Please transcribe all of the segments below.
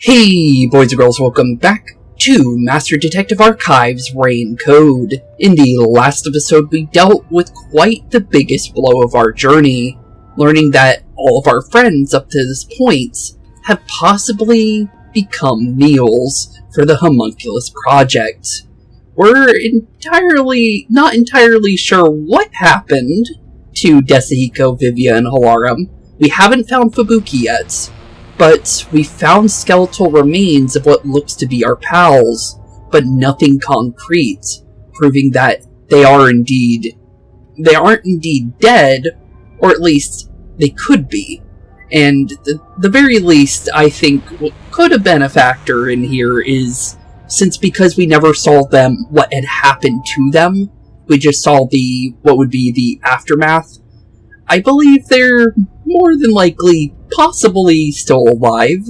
Hey boys and girls, welcome back to Master Detective Archives Rain Code. In the last episode we dealt with quite the biggest blow of our journey, learning that all of our friends up to this point have possibly become meals for the Homunculus Project. We're not entirely sure what happened to Desuhiko, Vivia, and Halara. We haven't found Fubuki yet, but we found skeletal remains of what looks to be our pals, but nothing concrete, proving that they aren't indeed dead, or at least they could be. And the very least, I think, what could have been a factor in here is, because we never saw them, what had happened to them, we just saw what would be the aftermath. I believe they're more than likely possibly still alive,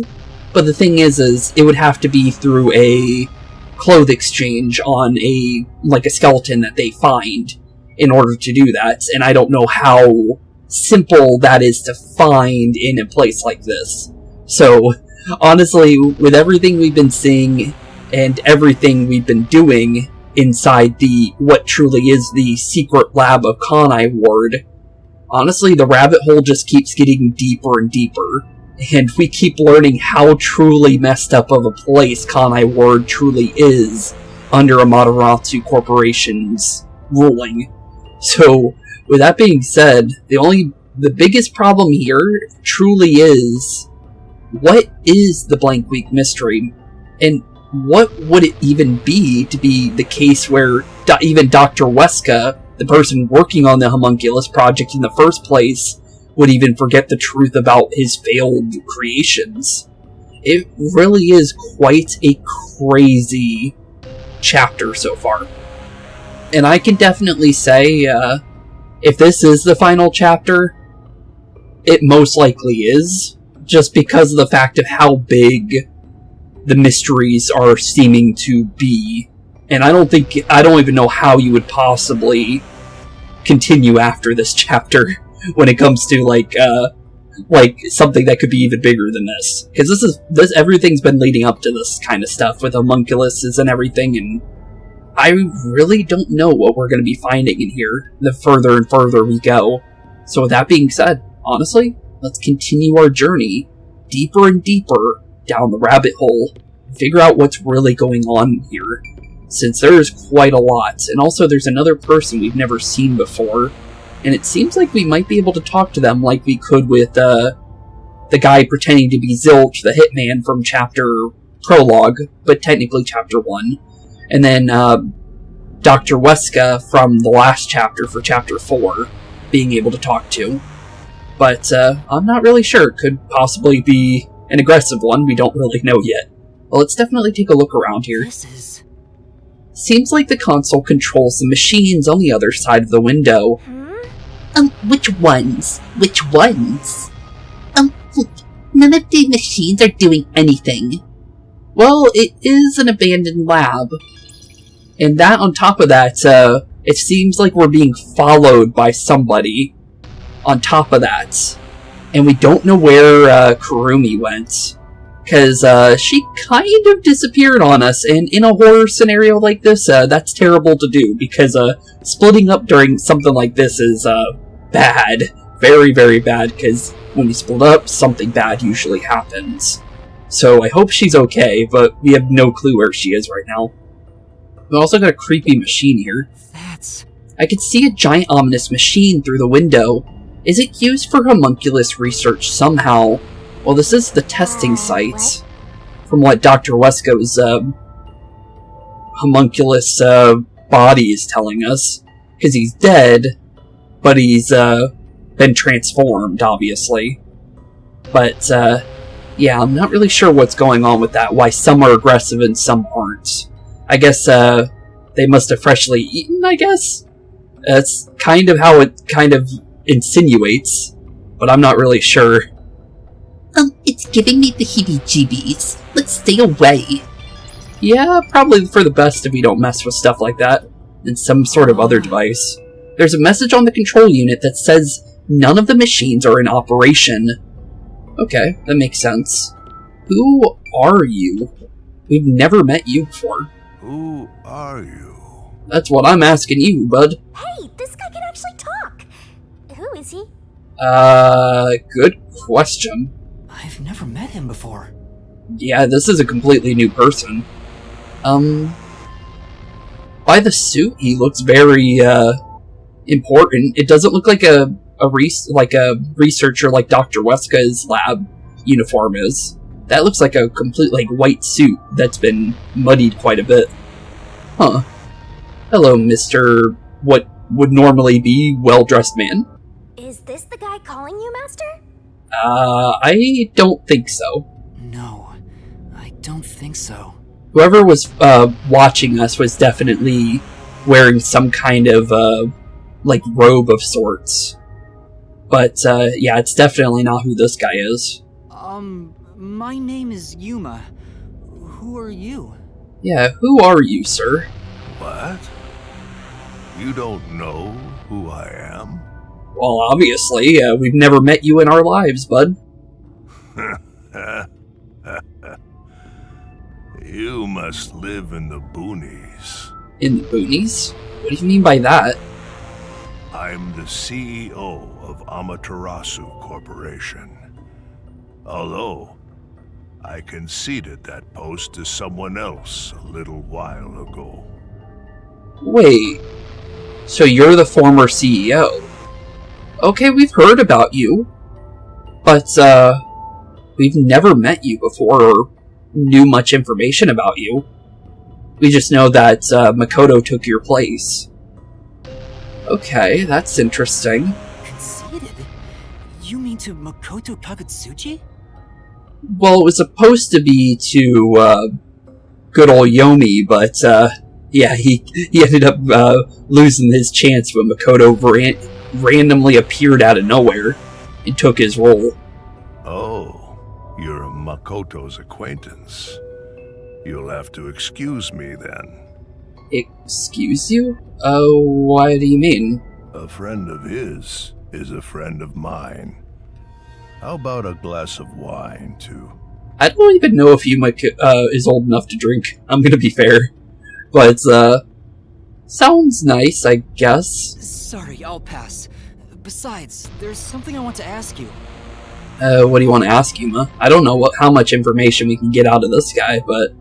but the thing is it would have to be through a cloth exchange on a skeleton that they find in order to do that, and I don't know how simple that is to find in a place like this. So, honestly, with everything we've been seeing and everything we've been doing inside what truly is the secret lab of Kanai Ward, honestly, the rabbit hole just keeps getting deeper and deeper, and we keep learning how truly messed up of a place Kanai Ward truly is under Amaterasu Corporation's ruling. So, with that being said, the biggest problem here truly is, what is the Blank Week mystery? And what would it even be to be the case where even Dr. Weska, the person working on the Homunculus project in the first place, would even forget the truth about his failed creations? It really is quite a crazy chapter so far. And I can definitely say, if this is the final chapter, it most likely is, just because of the fact of how big the mysteries are seeming to be. And I don't even know how you would possibly continue after this chapter when it comes to something that could be even bigger than this. Because everything's been leading up to this kind of stuff with homunculuses and everything, and I really don't know what we're going to be finding in here the further and further we go. So with that being said, honestly, let's continue our journey deeper and deeper down the rabbit hole and figure out what's really going on here, since there's quite a lot. And also there's another person we've never seen before, and it seems like we might be able to talk to them like we could with the guy pretending to be Zilch, the hitman from chapter prologue, but technically chapter 1. And then Dr. Weska from the last chapter for chapter 4 being able to talk to. But I'm not really sure. It could possibly be an aggressive one. We don't really know yet. Well, let's definitely take a look around here. Seems like the console controls the machines on the other side of the window. Which ones? Which ones? None of the machines are doing anything. Well, it is an abandoned lab. And that, on top of that, it seems like we're being followed by somebody on top of that. And we don't know where Kurumi went, because she kind of disappeared on us, and in a horror scenario like this, that's terrible to do, because splitting up during something like this is bad. Very, very bad, because when you split up, something bad usually happens. So I hope she's okay, but we have no clue where she is right now. We've also got a creepy machine here. I could see a giant ominous machine through the window. Is it used for homunculus research somehow? Well, this is the testing site, from what Dr. Wesko's homunculus body is telling us. Because he's dead, but he's been transformed, obviously. But, yeah, I'm not really sure what's going on with that, why some are aggressive and some aren't. I guess they must have freshly eaten, I guess? That's kind of how it kind of insinuates, but I'm not really sure. It's giving me the heebie-jeebies. Let's stay away. Yeah, probably for the best if we don't mess with stuff like that, and some sort of other device. There's a message on the control unit that says none of the machines are in operation. Okay, that makes sense. Who are you? We've never met you before. Who are you? That's what I'm asking you, bud. Hey, this guy can actually talk. Who is he? Good question. I've never met him before. Yeah, this is a completely new person. By the suit, he looks very, important. It doesn't look like a researcher like Dr. Weska's lab uniform is. That looks like a complete, white suit that's been muddied quite a bit. Huh. Hello, Mr. what would normally be well-dressed man. Is this the guy calling you, Master? I don't think so. No, I don't think so. Whoever was, watching us was definitely wearing some kind of, robe of sorts. But, yeah, it's definitely not who this guy is. My name is Yuma. Who are you? Yeah, who are you, sir? What? You don't know who I am? Well, obviously, we've never met you in our lives, bud. You must live in the boonies. In the boonies? What do you mean by that? I'm the CEO of Amaterasu Corporation. Although, I conceded that post to someone else a little while ago. Wait, so you're the former CEO? Okay, we've heard about you, but, we've never met you before or knew much information about you. We just know that, Makoto took your place. Okay, that's interesting. Conceited? You mean to Makoto Kagutsuchi? Well, it was supposed to be to, good old Yomi, but, yeah, he ended up, losing his chance when Makoto randomly appeared out of nowhere and took his role. Oh, you're Makoto's acquaintance. You'll have to excuse me then. Excuse you? What do you mean? A friend of his is a friend of mine. How about a glass of wine, too? I don't even know if Yuma is old enough to drink, I'm gonna be fair. But, sounds nice, I guess. Sorry, I'll pass. Besides, there's something I want to ask you. What do you want to ask, Yuma? I don't know how much information we can get out of this guy, but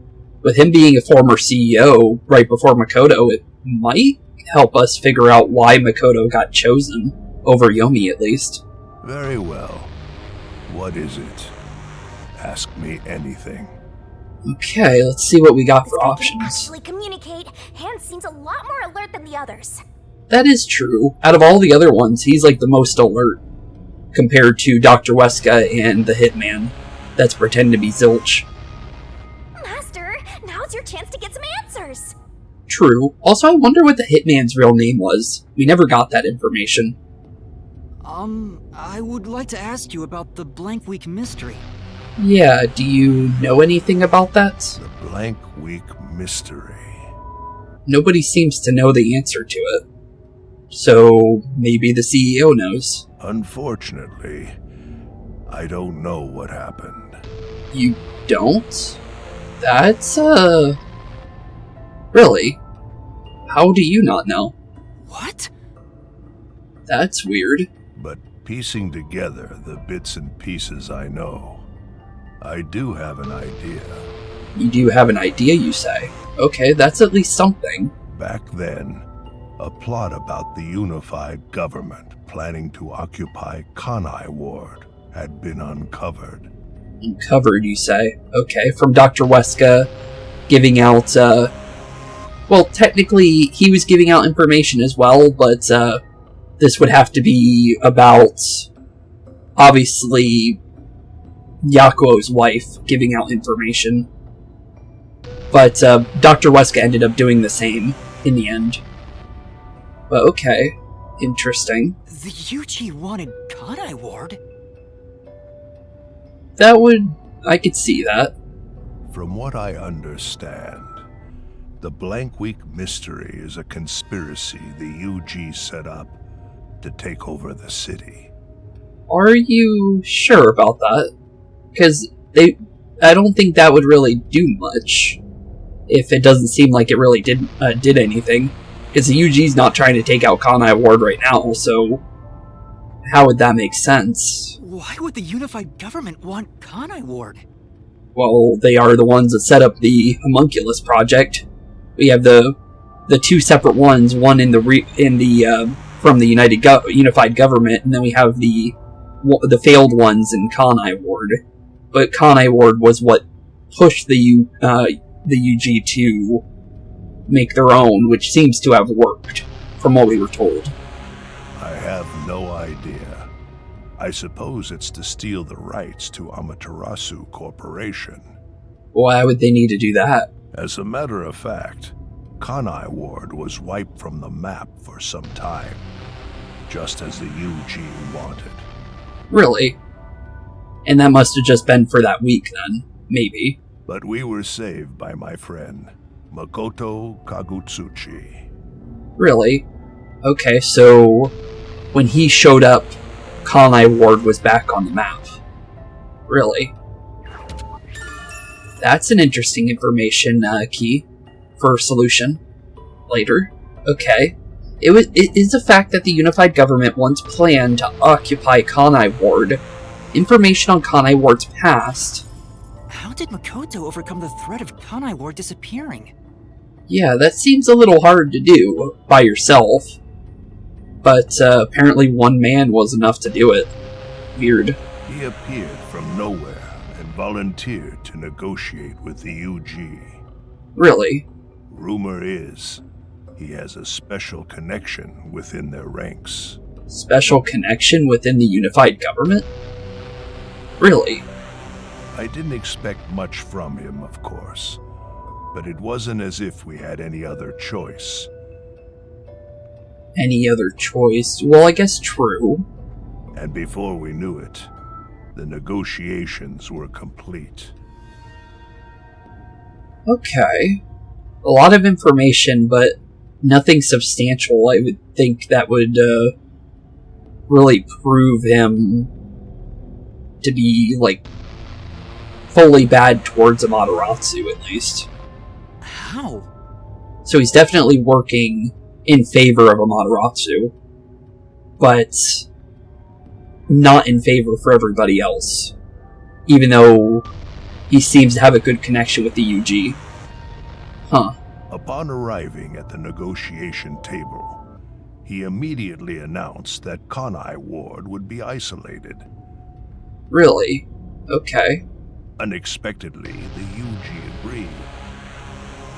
with him being a former CEO right before Makoto, it might help us figure out why Makoto got chosen, over Yomi at least. Very well. What is it? Ask me anything. Okay, let's see what we got This for guy can options. actually communicate. Hans seems a lot more alert than the others. That is true. Out of all the other ones, he's the most alert, compared to Dr. Weska and the Hitman that's pretending to be Zilch. Master, now's your chance to get some answers. True. Also, I wonder what the Hitman's real name was. We never got that information. I would like to ask you about the Blank Week mystery. Yeah, do you know anything about that? The Blank Week mystery. Nobody seems to know the answer to it. So, maybe the CEO knows. Unfortunately, I don't know what happened. You don't? That's, Really? How do you not know? What? That's weird. But piecing together the bits and pieces I know, I do have an idea. You do have an idea, you say? Okay, that's at least something. Back then, a plot about the unified government planning to occupy Kanai Ward had been uncovered. Uncovered, you say? Okay, from Dr. Weska giving out, well, technically, he was giving out information as well, but, this would have to be about, obviously, Yakou's wife giving out information. But, Dr. Weska ended up doing the same in the end. But okay, interesting. The Yuji wanted Kanai Ward? I could see that. From what I understand, the Blank Week mystery is a conspiracy the UG set up to take over the city. Are you sure about that? Because I don't think that would really do much. If it doesn't seem like it really did anything. Because the UG's not trying to take out Kanai Ward right now, so how would that make sense? Why would the unified government want Kanai Ward? Well, they are the ones that set up the homunculus project. We have the two separate ones, one from the unified government, and then we have the failed ones in Kanai Ward. But Kanai Ward was what pushed the UG to make their own, which seems to have worked, from what we were told. I have no idea. I suppose it's to steal the rights to Amaterasu Corporation. Why would they need to do that? As a matter of fact, Kanai Ward was wiped from the map for some time, just as the UG wanted. Really? And that must have just been for that week then, maybe. But we were saved by my friend, Makoto Kagutsuchi. Really? Okay, so when he showed up, Kanai Ward was back on the map. Really? That's an interesting information key for a solution later. Okay. It is a fact that the unified government once planned to occupy Kanai Ward. Information on Kanai Ward's past. How did Makoto overcome the threat of Kanai Ward disappearing? Yeah, that seems a little hard to do by yourself. But apparently one man was enough to do it. Weird. He appeared from nowhere and volunteered to negotiate with the UG. Really? Rumor is, he has a special connection within their ranks. Special connection within the unified government? Really? I didn't expect much from him, of course, but it wasn't as if we had any other choice. Any other choice? Well, I guess true. And before we knew it, the negotiations were complete. Okay. A lot of information, but nothing substantial. I would think that would really prove him to be, like, fully bad towards Amaterasu, at least. How? So he's definitely working in favor of Amaterasu, but not in favor for everybody else, even though he seems to have a good connection with the UG. Huh. Upon arriving at the negotiation table, he immediately announced that Kanai Ward would be isolated. Really? Okay. Unexpectedly, the UG agreed.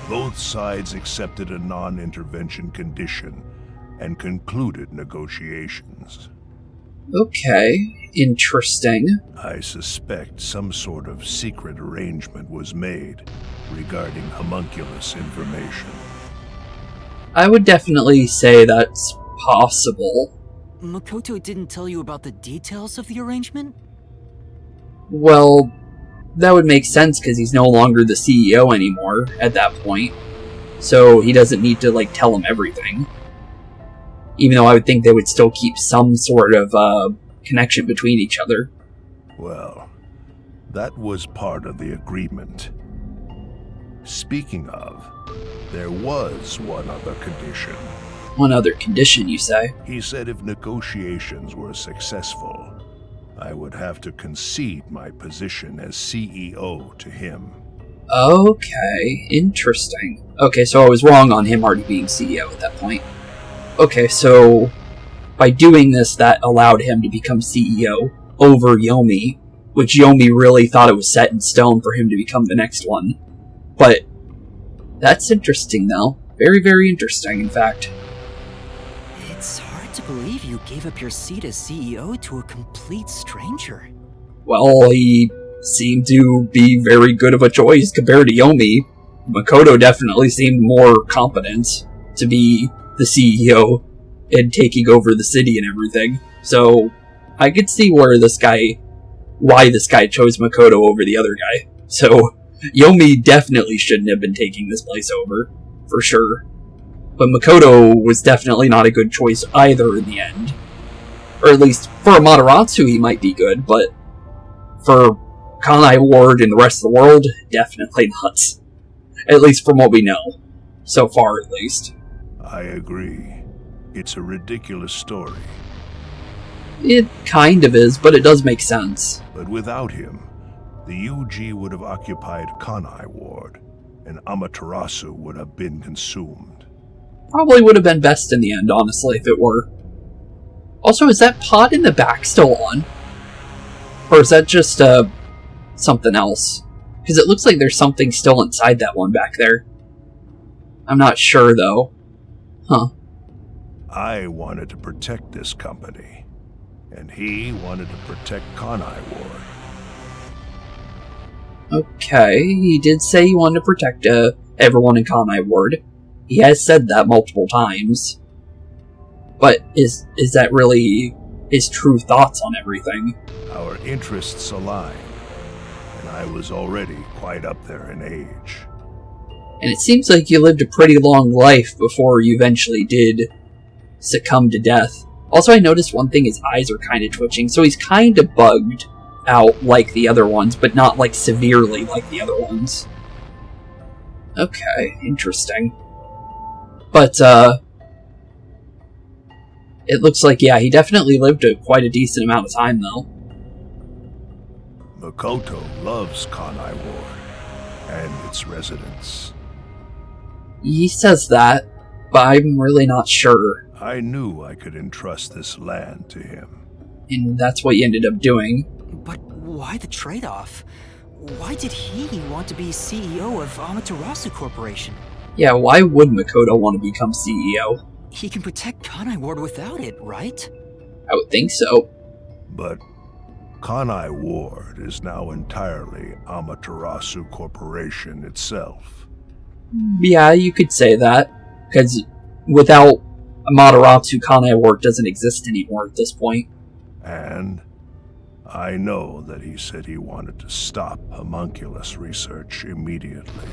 Both sides accepted a non-intervention condition and concluded negotiations. Okay, interesting. I suspect some sort of secret arrangement was made regarding homunculus information. I would definitely say that's possible. Makoto didn't tell you about the details of the arrangement? Well, that would make sense because he's no longer the CEO anymore at that point. So he doesn't need to, like, tell him everything. Even though I would think they would still keep some sort of connection between each other. Well, that was part of the agreement. Speaking of, there was one other condition. One other condition, you say? He said if negotiations were successful, I would have to concede my position as CEO to him. Okay, interesting. Okay, so I was wrong on him already being CEO at that point. Okay, so by doing this, that allowed him to become CEO over Yomi, which Yomi really thought it was set in stone for him to become the next one. But that's interesting, though. Very, very interesting, in fact. It's hard to believe you gave up your seat as CEO to a complete stranger. Well, he seemed to be very good of a choice compared to Yomi. Makoto definitely seemed more competent to be the CEO and taking over the city and everything. So I could see why this guy chose Makoto over the other guy. So Yomi definitely shouldn't have been taking this place over, for sure. But Makoto was definitely not a good choice either in the end. Or at least for Amaterasu he might be good, but for Kanai Ward and the rest of the world, definitely not. At least from what we know. So far, at least. I agree. It's a ridiculous story. It kind of is, but it does make sense. But without him, the UG would have occupied Kanai Ward, and Amaterasu would have been consumed. Probably would have been best in the end, honestly, if it were. Also, is that pod in the back still on? Or is that just, something else? Because it looks like there's something still inside that one back there. I'm not sure, though. Huh. I wanted to protect this company, and he wanted to protect Kanai Ward. Okay, he did say he wanted to protect, everyone in Kanai Ward. He has said that multiple times. But is that really his true thoughts on everything? Our interests align, and I was already quite up there in age. And it seems like you lived a pretty long life before you eventually did succumb to death. Also, I noticed one thing, his eyes are kind of twitching, so he's kind of bugged out like the other ones, but not like severely like the other ones. Okay, interesting. But, it looks like, yeah, he definitely lived quite a decent amount of time, though. Makoto loves Kanai Ward and its residents. He says that, but I'm really not sure. I knew I could entrust this land to him. And that's what you ended up doing. But why the trade-off? Why did he want to be CEO of Amaterasu Corporation? Yeah, why would Makoto want to become CEO? He can protect Kanai Ward without it, right? I would think so. But Kanai Ward is now entirely Amaterasu Corporation itself. Yeah, you could say that. Because without Amaterasu, Kanai Ward doesn't exist anymore at this point. And I know that he said he wanted to stop homunculus research immediately.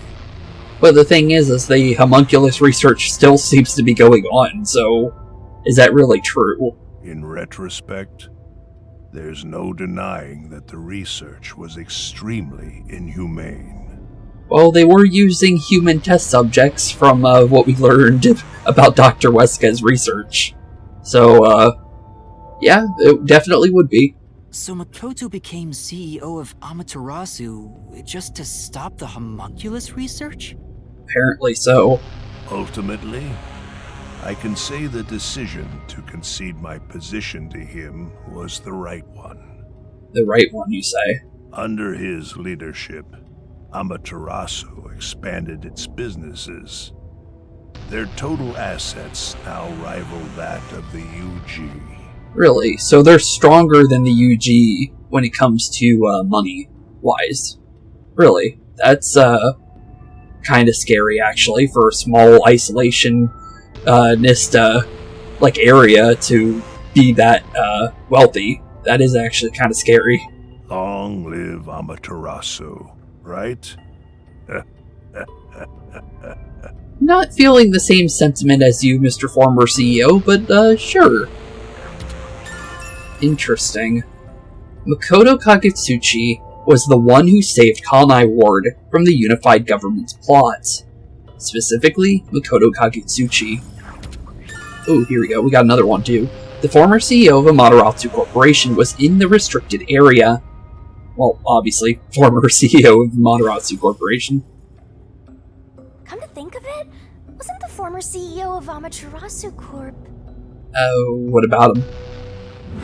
But the thing is the homunculus research still seems to be going on, so is that really true? In retrospect, there's no denying that the research was extremely inhumane. Well, they were using human test subjects from what we learned about Dr. Weska's research. So, yeah, it definitely would be. So Makoto became CEO of Amaterasu just to stop the homunculus research? Apparently so. Ultimately, I can say the decision to concede my position to him was the right one. The right one, you say? Under his leadership, Amaterasu expanded its businesses. Their total assets now rival that of the UG. Really? So they're stronger than the UG when it comes to money-wise? Really? That's, kind of scary, actually, for a small isolation-nist, area to be that, wealthy. That is actually kind of scary. Long live Amaterasu, right? Not feeling the same sentiment as you, Mr. Former CEO, but, sure. Interesting. Makoto Kagutsuchi was the one who saved Kanai Ward from the unified government's plots. Specifically, Makoto Kagutsuchi. Oh, here we go, we got another one too. The former CEO of Amaterasu Corporation was in the restricted area. Well, obviously, former CEO of Amaterasu Corporation. Come to think of it, wasn't the former CEO of Amaterasu Corp? Oh, what about him?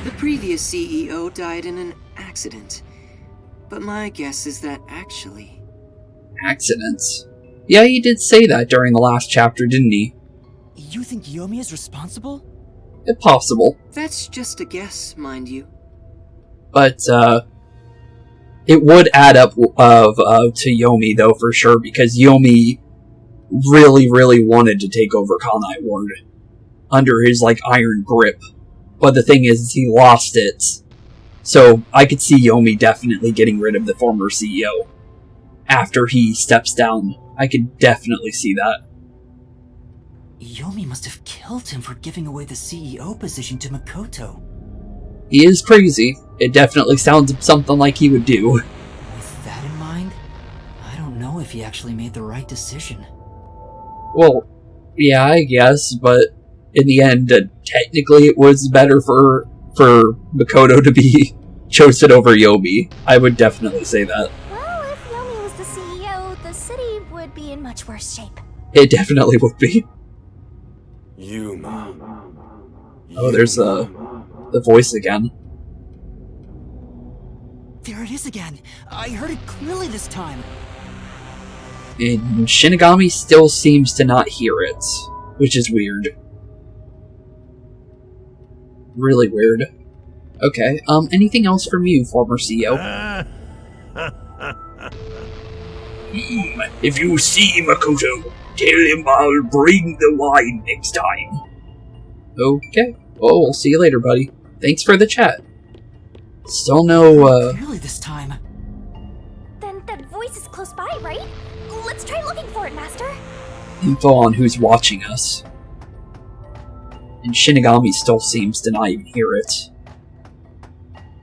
The previous CEO died in an accident. But my guess is that actually... Accidents? Yeah, he did say that during the last chapter, didn't he? You think Yomi is responsible? If possible. That's just a guess, mind you. But, it would add up to Yomi, though, for sure, because Yomi really, really wanted to take over Kanai Ward under his, iron grip. But the thing is, he lost it. So, I could see Yomi definitely getting rid of the former CEO. After he steps down, I could definitely see that. Yomi must have killed him for giving away the CEO position to Makoto. He is crazy. It definitely sounds something like he would do. she actually made the right decision. Well, yeah, I guess, but in the end, technically it was better for Makoto to be chosen over Yomi. I would definitely say that. Well, if Yomi was the CEO, the city would be in much worse shape. It definitely would be. Yuma. Oh, there's the voice again. There it is again. I heard it clearly this time. And Shinigami still seems to not hear it, which is weird. Really weird. Okay, anything else from you, former CEO? If you see Makoto, tell him I'll bring the wine next time. Okay. Oh, we'll see you later, buddy. Thanks for the chat. Still no, Clearly this time. Then that voice is close by, right? Let's try looking for it, Master. info on who's watching us. And Shinigami still seems to not even hear it.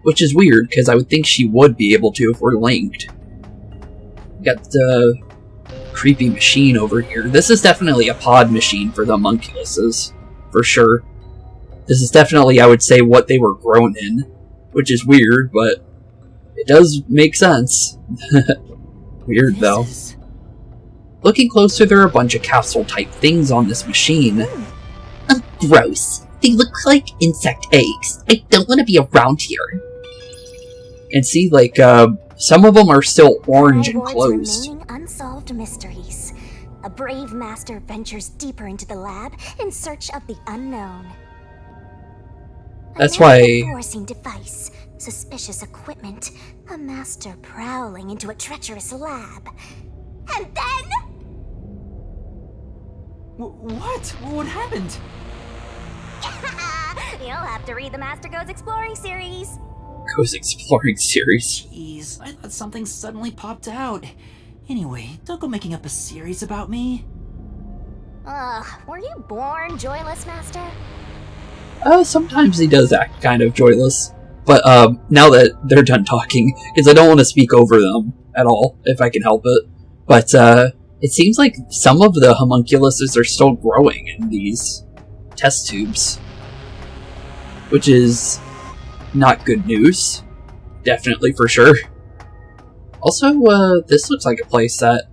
Which is weird, because I would think she would be able to if we're linked. Got the creepy machine over here. This is definitely a pod machine for the homunculuses, for sure. This is definitely, I would say, what they were grown in. Which is weird, but it does make sense. Weird, though. Looking closer, there are a bunch of capsule-type things on this machine. Gross. They look like insect eggs. I don't want to be around here. And see, like, some of them are still orange and Kanai Ward's closed. remaining unsolved mysteries. A brave master ventures deeper into the lab in search of the unknown. That's A why... foreseen device, suspicious equipment, a master prowling into a treacherous lab. And then... What? What happened? You'll have to read the Master Goes Exploring series. Goes Exploring series. Jeez, I thought something suddenly popped out. Anyway, don't go making up a series about me. Ugh, were you born joyless, Master? Sometimes he does act kind of joyless. But, now that they're done talking, because I don't want to speak over them at all, if I can help it. But, it seems like some of the homunculuses are still growing in these test tubes. Which is not good news. Definitely, for sure. Also, this looks like a place that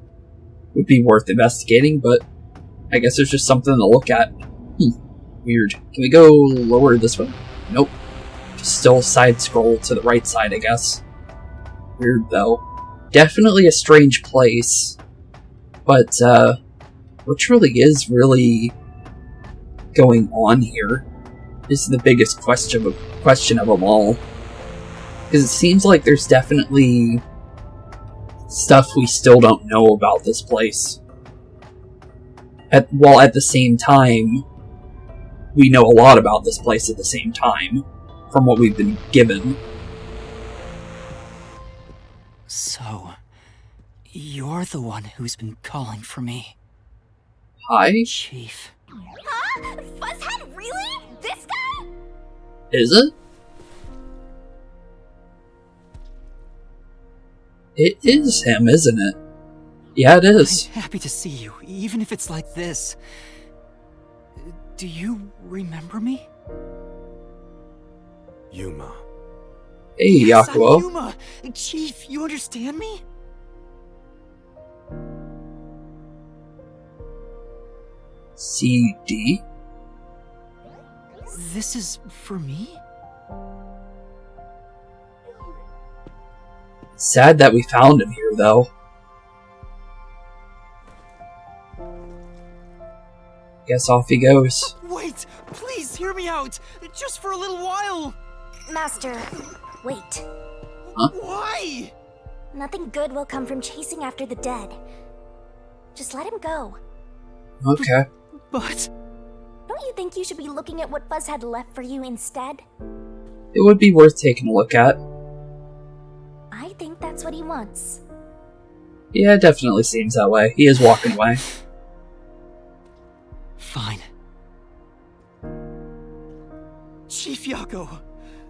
would be worth investigating, but I guess there's just something to look at. Weird. Can we go lower this way? Nope. Just still side scroll to the right side, I guess. Weird, though. Definitely a strange place. But, what truly is really going on here is the biggest question of them all. Because it seems like there's definitely stuff we still don't know about this place. While at the same time, we know a lot about this place at the same time, from what we've been given. So, you're the one who's been calling for me. Hi? Chief. Huh? Fuzzhead, really? This guy? Is it? It is him, isn't it? Yeah, it is. I'm happy to see you, even if it's like this. Do you remember me? Yuma. Hey, Yes, I'm Yakou. Yuma! Chief, you understand me? CD? This is for me? Sad that we found him here, though. Guess off he goes. Wait! Please hear me out! Just for a little while! Master, wait. Huh? Why? Nothing good will come from chasing after the dead. Just let him go. Okay. But... Don't you think you should be looking at what Fuzzhead left for you instead? It would be worth taking a look at. I think that's what he wants. Yeah, it definitely seems that way. He is walking away. Fine. Chief Yakou,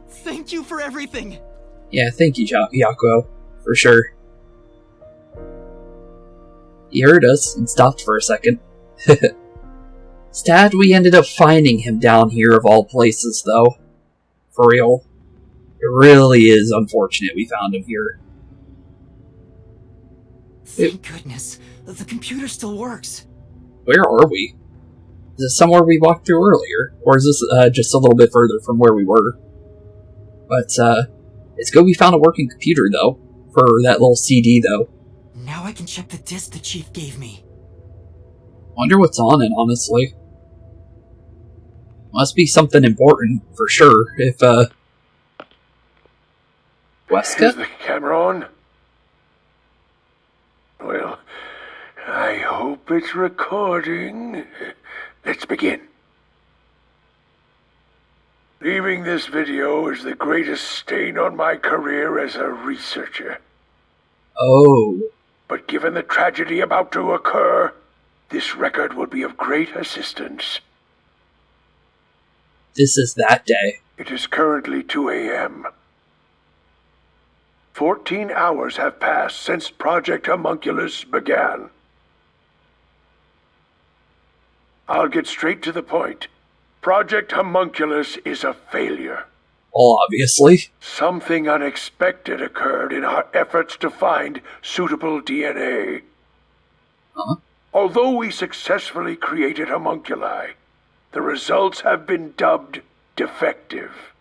thank you for everything! Yeah, thank you, Yakou. For sure. He heard us and stopped for a second. Sad we ended up finding him down here of all places, though. For real. It really is unfortunate we found him here. Thank goodness. The computer still works. Where are we? Is this somewhere we walked through earlier? Or is this just a little bit further from where we were? But, it's good we found a working computer, though. For that little CD, though. Now I can check the disc the chief gave me. Wonder what's on it, honestly. Must be something important, for sure, if, Weska? Is the camera on? Well, I hope it's recording. Let's begin. Leaving this video is the greatest stain on my career as a researcher. Oh. But given the tragedy about to occur, this record will be of great assistance. This is that day. It is currently 2 a.m. 14 hours have passed since Project Homunculus began. I'll get straight to the point. Project Homunculus is a failure. Well, obviously. Something unexpected occurred in our efforts to find suitable DNA. Huh? Although we successfully created homunculi, the results have been dubbed defective.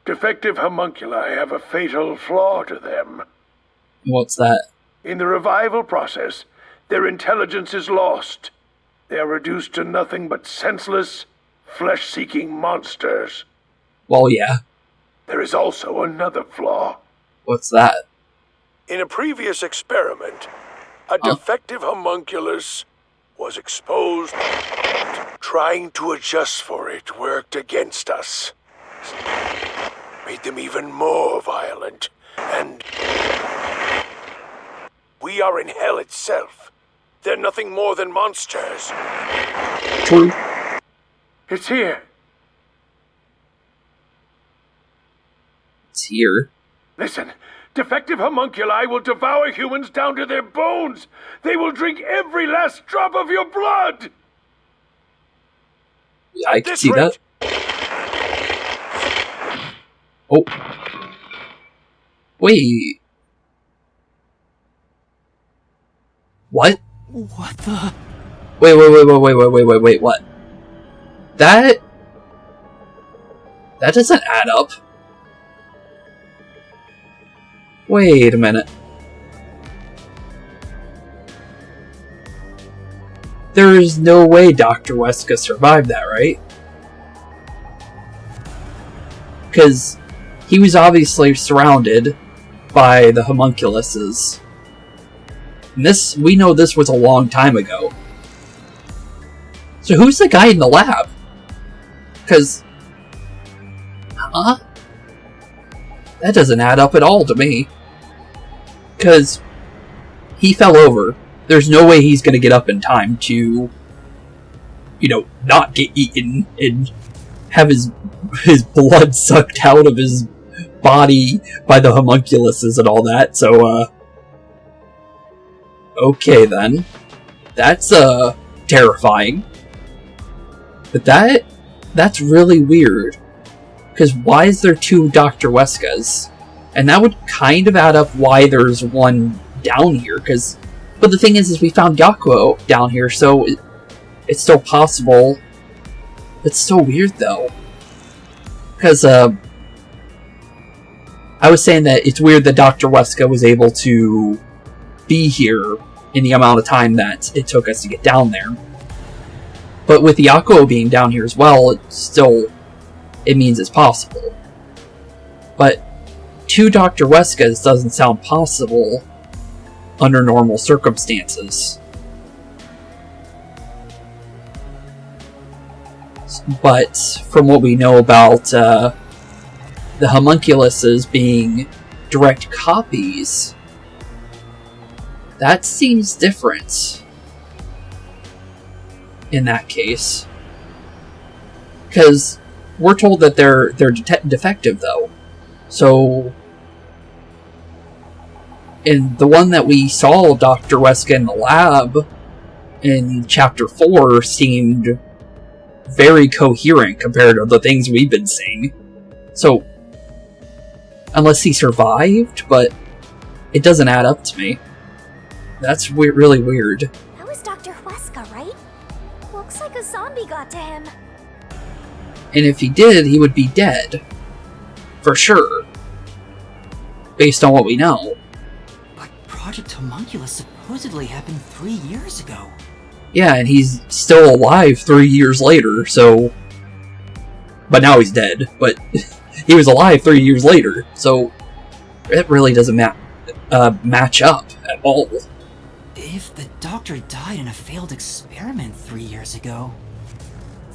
Defective homunculi have a fatal flaw to them. What's that? In the revival process, their intelligence is lost. They are reduced to nothing but senseless, flesh-seeking monsters. Well, yeah. There is also another flaw. What's that? In a previous experiment, a defective homunculus was exposed. Trying to adjust for it worked against us. Made them even more violent, and we are in hell itself. They're nothing more than monsters. True. It's here. It's here. Listen, defective homunculi will devour humans down to their bones. They will drink every last drop of your blood. Yeah, I can see that. Oh. Wait. What? What the? Wait, what? That doesn't add up. Wait a minute. There is no way Dr. Weska survived that, right? Because he was obviously surrounded by the homunculuses. And this, we know this was a long time ago. So who's the guy in the lab? Because... that doesn't add up at all to me. Because he fell over. There's no way he's going to get up in time to, you know, not get eaten and have his blood sucked out of his body by the homunculuses and all that. So, okay then. That's, terrifying. But that's really weird. Because why is there two Dr. Weskas? And that would kind of add up why there's one down here, but the thing is we found Yakou down here, so it's still possible. It's so weird, though. Because, I was saying that it's weird that Dr. Weska was able to be here in the amount of time that it took us to get down there. But with Yakou being down here as well, it means it's possible. But two Dr. Weskas doesn't sound possible under normal circumstances. But from what we know about the homunculuses being direct copies, that seems different in that case. Because we're told that they're defective, though. So And the one that we saw Dr. Weska in the lab in Chapter 4 seemed very coherent compared to the things we've been seeing. So, unless he survived, but it doesn't add up to me. That's really weird. That was Dr. Weska, right? Looks like a zombie got to him. And if he did, he would be dead. For sure. Based on what we know. But Project Homunculus supposedly happened 3 years ago. Yeah, and he's still alive 3 years later, so... But now he's dead, but he was alive 3 years later, so... It really doesn't match up at all. If the doctor died in a failed experiment 3 years ago,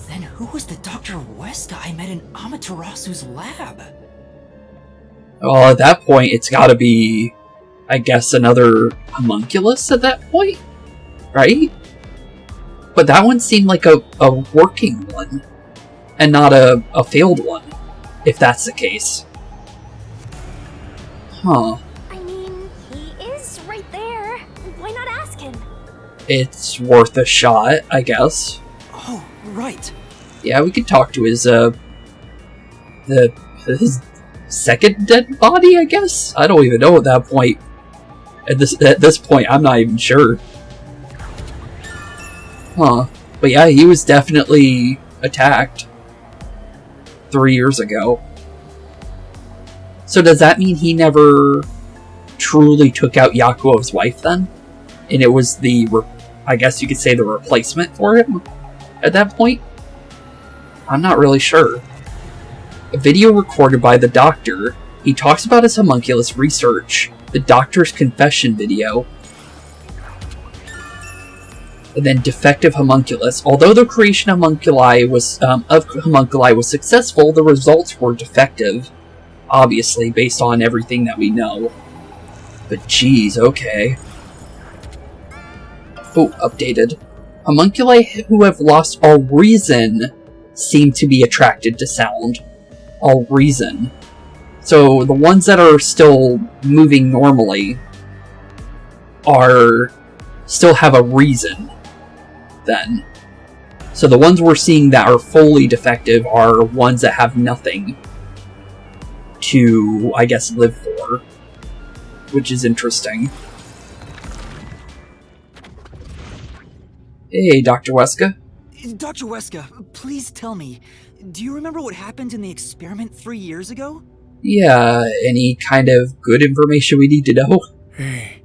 then who was the Dr. Weska I met in Amaterasu's lab? Well, at that point, it's gotta be, I guess, another homunculus at that point? Right? But that one seemed like a working one, and not a failed one, if that's the case. Huh. I mean, he is right there. Why not ask him? It's worth a shot, I guess. Oh, right. Yeah, we could talk to his second dead body, I guess? I don't even know at that point. At this point, I'm not even sure. Huh. But yeah, he was definitely attacked 3 years ago. So does that mean he never truly took out Yakuo's wife then? And it was I guess you could say the replacement for him at that point? I'm not really sure. A video recorded by the Doctor, he talks about his homunculus research, the Doctor's confession video, and then defective homunculus. Although the creation of homunculi was successful, the results were defective, obviously, based on everything that we know. But geez, okay. Oh, updated. Homunculi who have lost all reason seem to be attracted to sound. All reason. So the ones that are still moving normally still have a reason then. So the ones we're seeing that are fully defective are ones that have nothing to, I guess, live for. Which is interesting. Hey, Dr. Weska. Dr. Weska, please tell me, do you remember what happened in the experiment 3 years ago? Yeah, any kind of good information we need to know? Hey,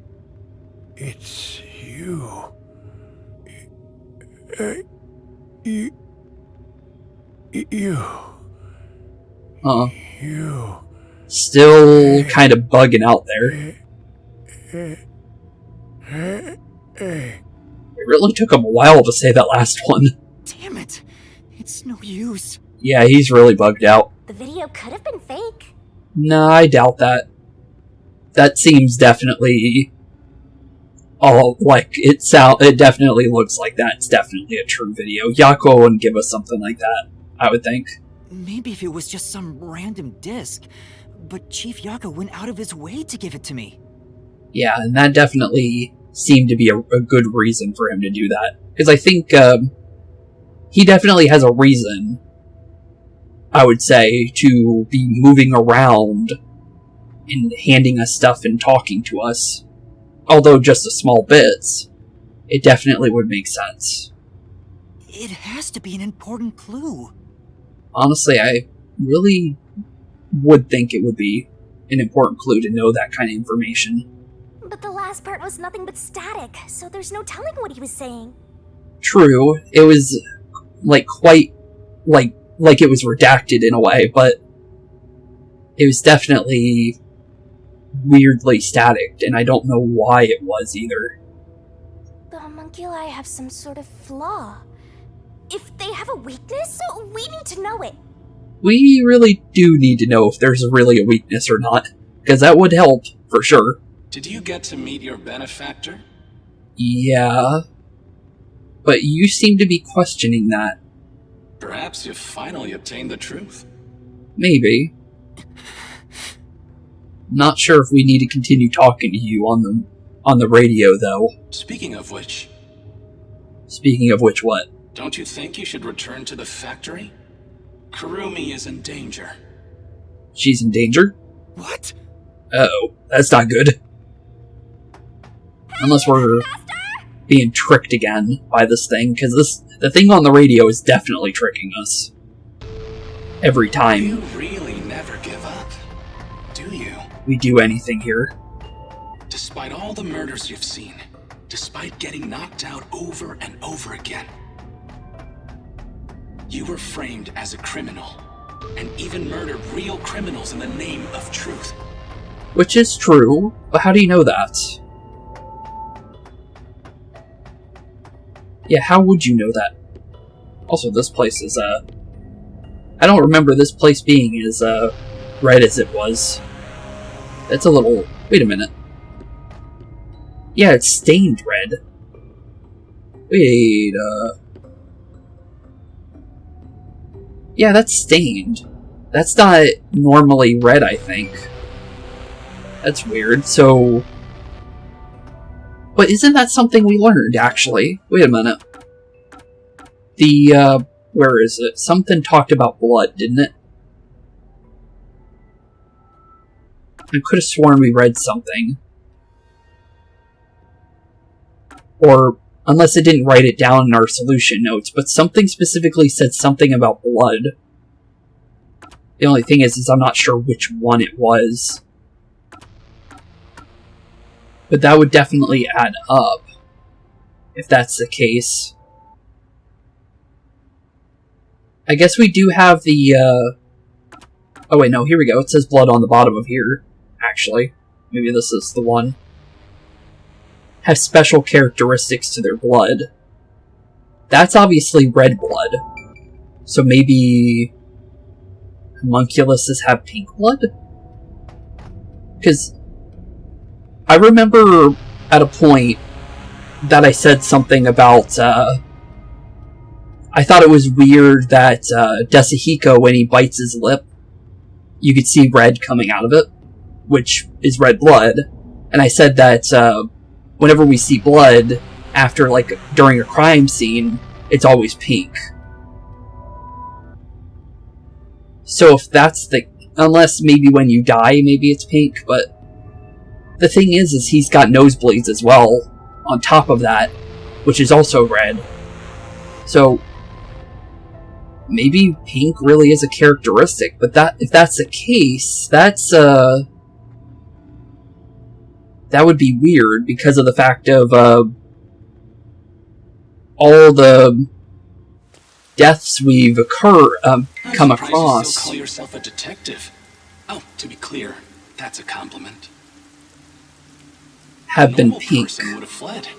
it's you. You. Huh. You. Still kind of bugging out there. It really took him a while to say that last one. Damn it. It's no use. Yeah, he's really bugged out. The video could have been fake. Nah, I doubt that. That seems definitely... it definitely looks like that. It's definitely a true video. Yakou wouldn't give us something like that, I would think. Maybe if it was just some random disc, but Chief Yakou went out of his way to give it to me. Yeah, and that definitely seemed to be a good reason for him to do that. Because I think he definitely has a reason, I would say, to be moving around and handing us stuff and talking to us. Although just a small bits, it definitely would make sense. It has to be an important clue. Honestly, I really would think it would be an important clue to know that kind of information. But the last part was nothing but static, so there's no telling what he was saying. True, it was quite it was redacted in a way, but it was definitely weirdly static, and I don't know why it was either. The homunculi have some sort of flaw. If they have a weakness, we need to know it. We really do need to know if there's really a weakness or not, because that would help, for sure. Did you get to meet your benefactor? Yeah. But you seem to be questioning that. Perhaps you've finally obtained the truth. Maybe. Not sure if we need to continue talking to you on the radio, though. Speaking of which, what? don't you think you should return to the factory? Kurumi is in danger. She's in danger? What? Uh-oh, that's not good. Unless we're being tricked again by this thing, because the thing on the radio is definitely tricking us. Every time. You really never give up, do you? We do anything here. Despite all the murders you've seen, despite getting knocked out over and over again, you were framed as a criminal, and even murdered real criminals in the name of truth. Which is true, but how do you know that? Yeah, how would you know that? Also, this place is, I don't remember this place being as, red as it was. It's a little... Wait a minute. Yeah, it's stained red. Wait, yeah, that's stained. That's not normally red, I think. That's weird, so... But isn't that something we learned, actually? Wait a minute. The, where is it? Something talked about blood, didn't it? I could have sworn we read something. Or, unless it didn't write it down in our solution notes, but something specifically said something about blood. The only thing is I'm not sure which one it was. But that would definitely add up, if that's the case. I guess we do have the, Oh wait, no, here we go. It says blood on the bottom of here, actually. Maybe this is the one. Have special characteristics to their blood. That's obviously red blood. So maybe... homunculuses have pink blood? Because... I remember at a point that I said something about, I thought it was weird that, Desuhiko, when he bites his lip, you could see red coming out of it, which is red blood. And I said that, whenever we see blood, after, like, during a crime scene, it's always pink. So if that's the... unless maybe when you die, maybe it's pink, but... The thing is he's got nosebleeds as well, on top of that, which is also red. So, maybe pink really is a characteristic, but if that's the case, that's, that would be weird, because of the fact of, all the deaths we've come across. You still call yourself a detective. Oh, to be clear, that's a compliment. Have been pink. Person would have fled.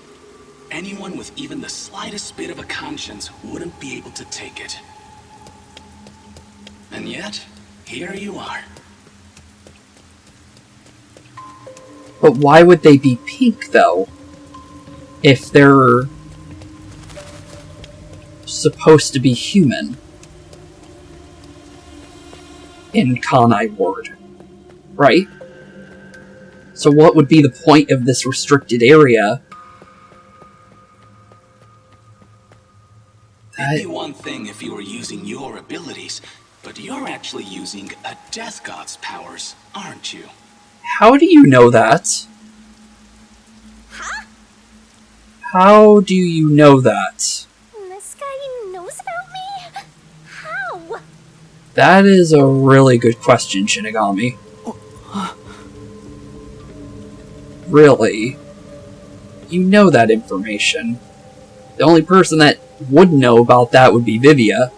Anyone with even the slightest bit of a conscience wouldn't be able to take it. And yet, here you are. But why would they be pink, though? If they're supposed to be human in Kanai Ward, right? So what would be the point of this restricted area? It'd be one thing if you were using your abilities, but you're actually using a death god's powers, aren't you? How do you know that? Huh? How do you know that? This guy knows about me? How? That is a really good question, Shinigami. Really? You know that information. The only person that would know about that would be Vivia.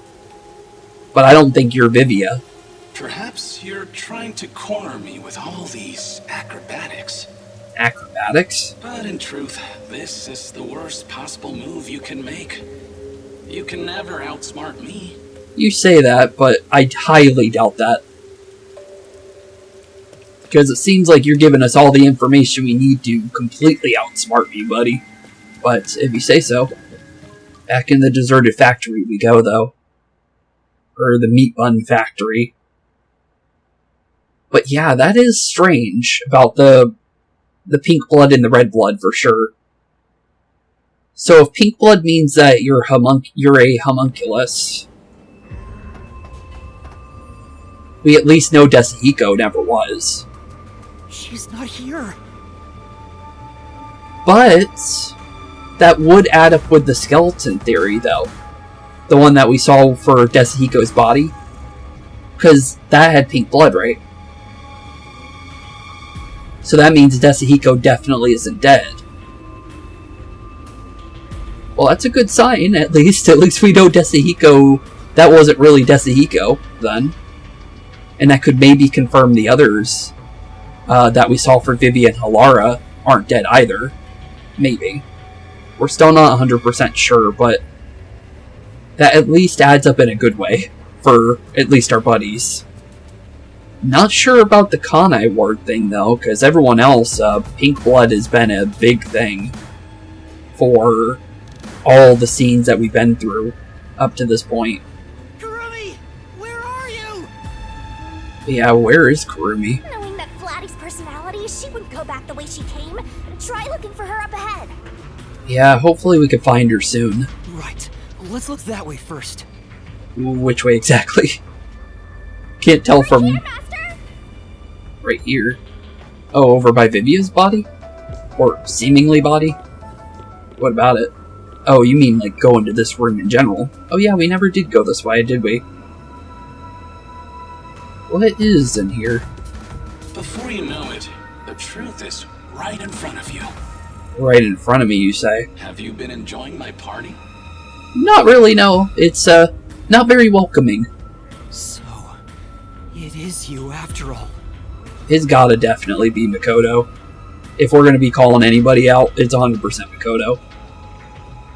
But I don't think you're Vivia. Perhaps you're trying to corner me with all these acrobatics. Acrobatics? But in truth, this is the worst possible move you can make. You can never outsmart me. You say that, but I highly doubt that. Because it seems like you're giving us all the information we need to completely outsmart you, buddy. But if you say so. Back in the deserted factory we go, though. Or the meat bun factory. But yeah, that is strange about the pink blood and the red blood for sure. So if pink blood means that you're a homunculus, we at least know Desuhiko never was. She's not here. But that would add up with the skeleton theory, though. The one that we saw for Desuhiko's body. Because that had pink blood, right? So that means Desuhiko definitely isn't dead. Well, that's a good sign, at least. At least we know Desuhiko... That wasn't really Desuhiko, then. And that could maybe confirm the others that we saw for Vivia and Halara aren't dead either. Maybe. We're still not 100% sure, but that at least adds up in a good way for at least our buddies. Not sure about the Kanai Ward thing, though, because everyone else, pink blood has been a big thing for all the scenes that we've been through up to this point. Kurumi! Where are you? Yeah, where is Kurumi? Knowing that Flatty's personality, she wouldn't go back the way she came. Try looking for her up ahead. Yeah, hopefully we can find her soon. Right. Let's look that way first. Which way exactly? Can't tell Right from... here, Master! Right here. Oh, over by Vivia's body? Or seemingly body? What about it? Oh, you mean like go into this room in general? Oh yeah, we never did go this way, did we? What is in here? Before you know it, the truth is right in front of you. Right in front of me, you say? Have you been enjoying my party? Not really, no. It's, not very welcoming. So, it is you after all. It's gotta definitely be Makoto. If we're gonna be calling anybody out, it's 100% Makoto.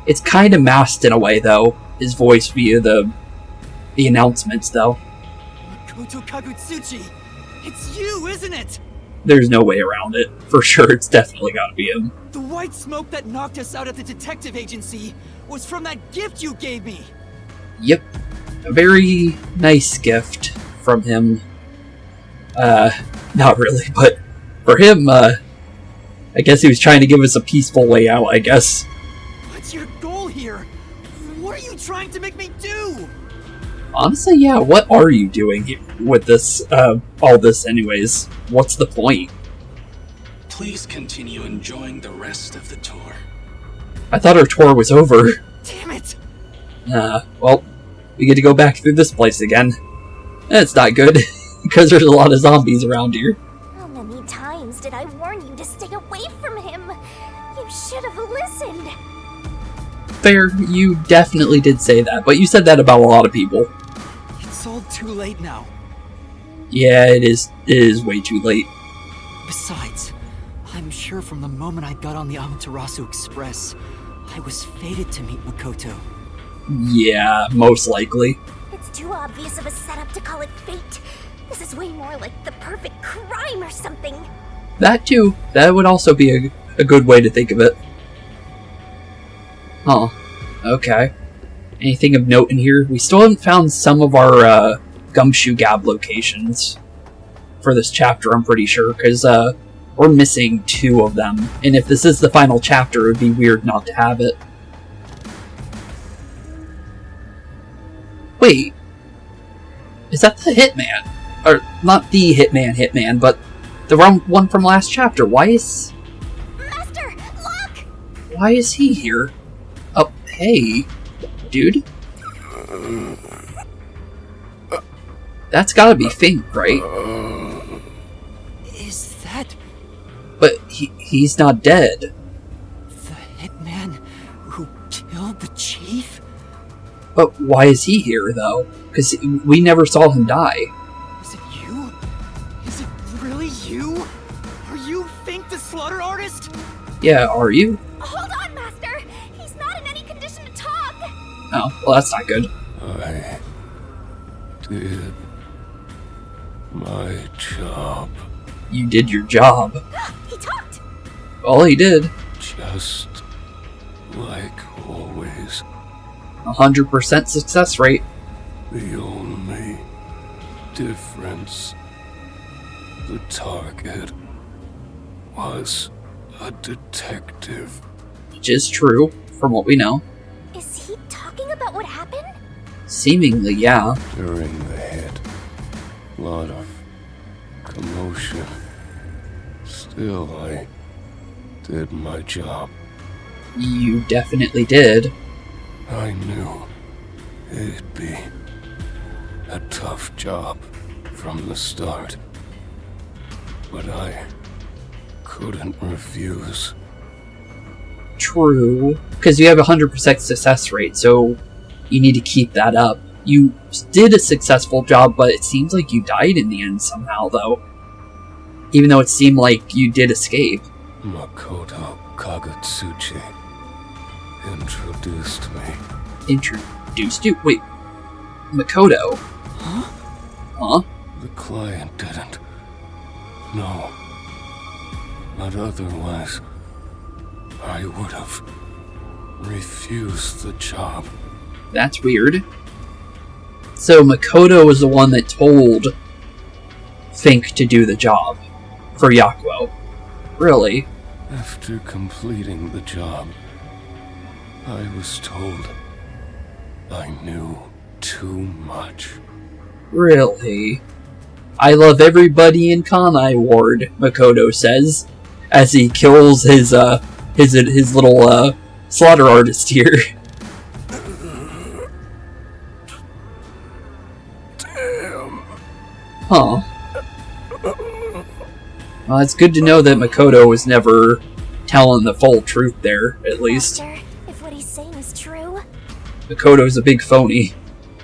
It's kinda masked in a way, though, his voice via the announcements, though. Makoto Kagutsuchi! It's you, isn't it? There's no way around it. For sure, it's definitely gotta be him. The white smoke that knocked us out at the detective agency was from that gift you gave me! Yep. A very nice gift from him. Not really, but for him, I guess he was trying to give us a peaceful way out, I guess. What's your goal here? What are you trying to make me do? Honestly, yeah, what are you doing with this, all this anyways? What's the point? Please continue enjoying the rest of the tour. I thought our tour was over. Damn it! Well, we get to go back through this place again. That's not good, because there's a lot of zombies around here. How many times did I warn you to stay away from him? You should have listened. Fair, you definitely did say that, but you said that about a lot of people. It's all too late now. Yeah, it is way too late. Besides, I'm sure from the moment I got on the Amaterasu Express, I was fated to meet Makoto. Yeah, most likely. It's too obvious of a setup to call it fate. This is way more like the perfect crime or something. That too. That would also be a good way to think of it. Huh. Okay. Anything of note in here? We still haven't found some of our Gumshoe Gab locations for this chapter, I'm pretty sure, because we're missing 2 of them. And if this is the final chapter, it would be weird not to have it. Wait. Is that the Hitman? Or, not the Hitman, but the one from last chapter. Why is... Master, look! Why is he here? Oh, hey, dude. That's gotta be Fink, right? Is that But he's not dead. the hitman who killed the chief? But why is he here, though? Because we never saw him die. Is it you? Is it really you? Are you Fink the slaughter artist? Yeah, are you? Hold on, Master! He's not in any condition to talk! Oh, well, that's not good. I did my job. You did your job. He talked! Well, he did. Just like always. 100% success rate. The only difference The target was a detective. Which is true, from what we know. Is he talking about what happened? Seemingly, yeah. During the hit, lot of commotion. Still, I did my job. You definitely did. I knew it'd be a tough job from the start, but I couldn't refuse. True. Because you have a 100% success rate, so you need to keep that up. You did a successful job, but it seems like you died in the end somehow, though. Even though it seemed like you did escape. Makoto Kagetsuchi introduced me. Introduced you? Wait. Makoto? Huh? Huh? The client didn't. No. But otherwise, I would have refused the job. That's weird. So Makoto was the one that told Fink to do the job for Yakou. Really? After completing the job, I was told I knew too much. Really? I love everybody in Kanai Ward, Makoto says, as he kills his little slaughter artist here. Damn. Huh. Well, it's good to know that Makoto was never telling the full truth there, at least. Master, if what he's saying is true, Makoto's a big phony.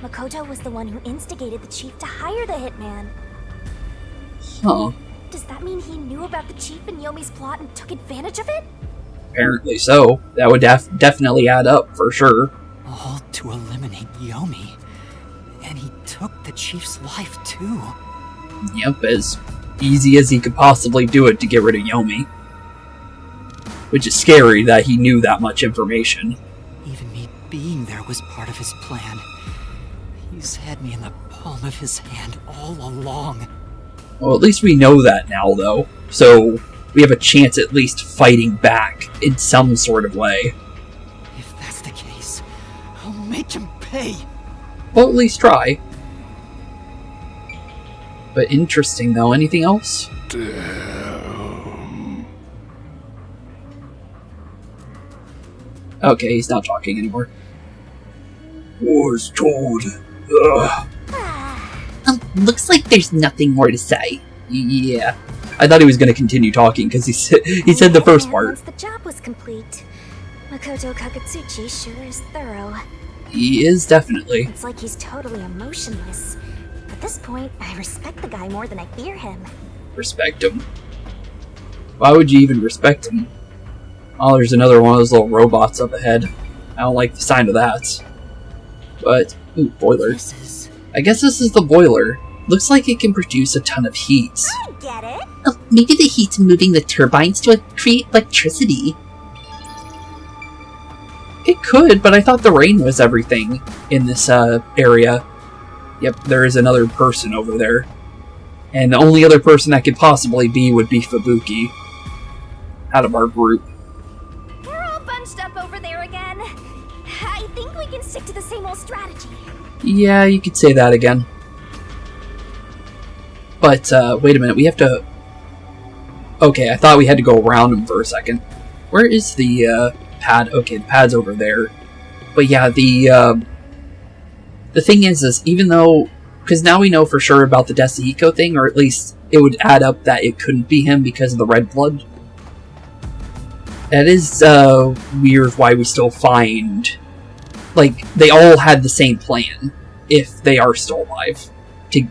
Makoto was the one who instigated the chief to hire the hitman. Huh. Does that mean he knew about the chief and Yomi's plot and took advantage of it? Apparently so. That would definitely add up, for sure. All to eliminate Yomi. And he took the chief's life, too. Yep, as easy as he could possibly do it to get rid of Yomi. Which is scary that he knew that much information. Even me being there was part of his plan. He's had me in the palm of his hand all along. Well, at least we know that now, though. So, we have a chance at least fighting back in some sort of way. If that's the case, I'll make him pay. Well, at least try. But interesting, though. Anything else? Damn. Okay, he's not talking anymore. Was told. Ugh. Looks like there's nothing more to say. Yeah. I thought he was going to continue talking because he said the first part. Once the job was complete, Makoto Kagetsuchi sure is thorough. He is, definitely. It's like he's totally emotionless. At this point, I respect the guy more than I fear him. Respect him. Why would you even respect him? Oh, there's another one of those little robots up ahead. I don't like the sign of that. But, ooh, boiler. I guess this is the boiler. Looks like it can produce a ton of heat. I get it. Oh, maybe the heat's moving the turbines to create electricity. It could, but I thought the rain was everything in this area. Yep, there is another person over there. And the only other person that could possibly be would be Fubuki. Out of our group. We're all bunched up over there again. I think we can stick to the same old strategy. Yeah, you could say that again. But, wait a minute, we have to... Okay, I thought we had to go around him for a second. Where is the, pad? Okay, the pad's over there. But yeah, the thing is even though... Because now we know for sure about the Desuhiko thing, or at least it would add up that it couldn't be him because of the red blood. That is, weird why we still find... Like, they all had the same plan, if they are still alive. To,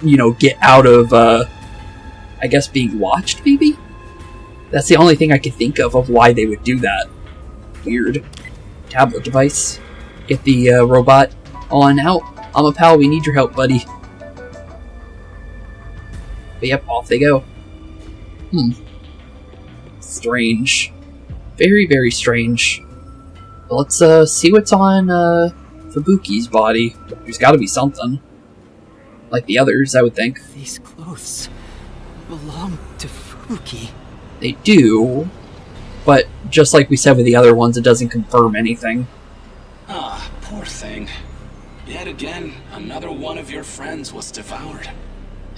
you know, get out of, I guess being watched, maybe? That's the only thing I can think of why they would do that. Weird. Tablet device. Get the, robot on out. I'm a pal, we need your help, buddy. But yep, off they go. Strange. Very, very strange. But let's, see what's on, Fubuki's body. There's gotta be something. Like the others, I would think. These clothes... belong to Fubuki. They do, but just like we said with the other ones, it doesn't confirm anything. Ah, poor thing. Yet again, another one of your friends was devoured.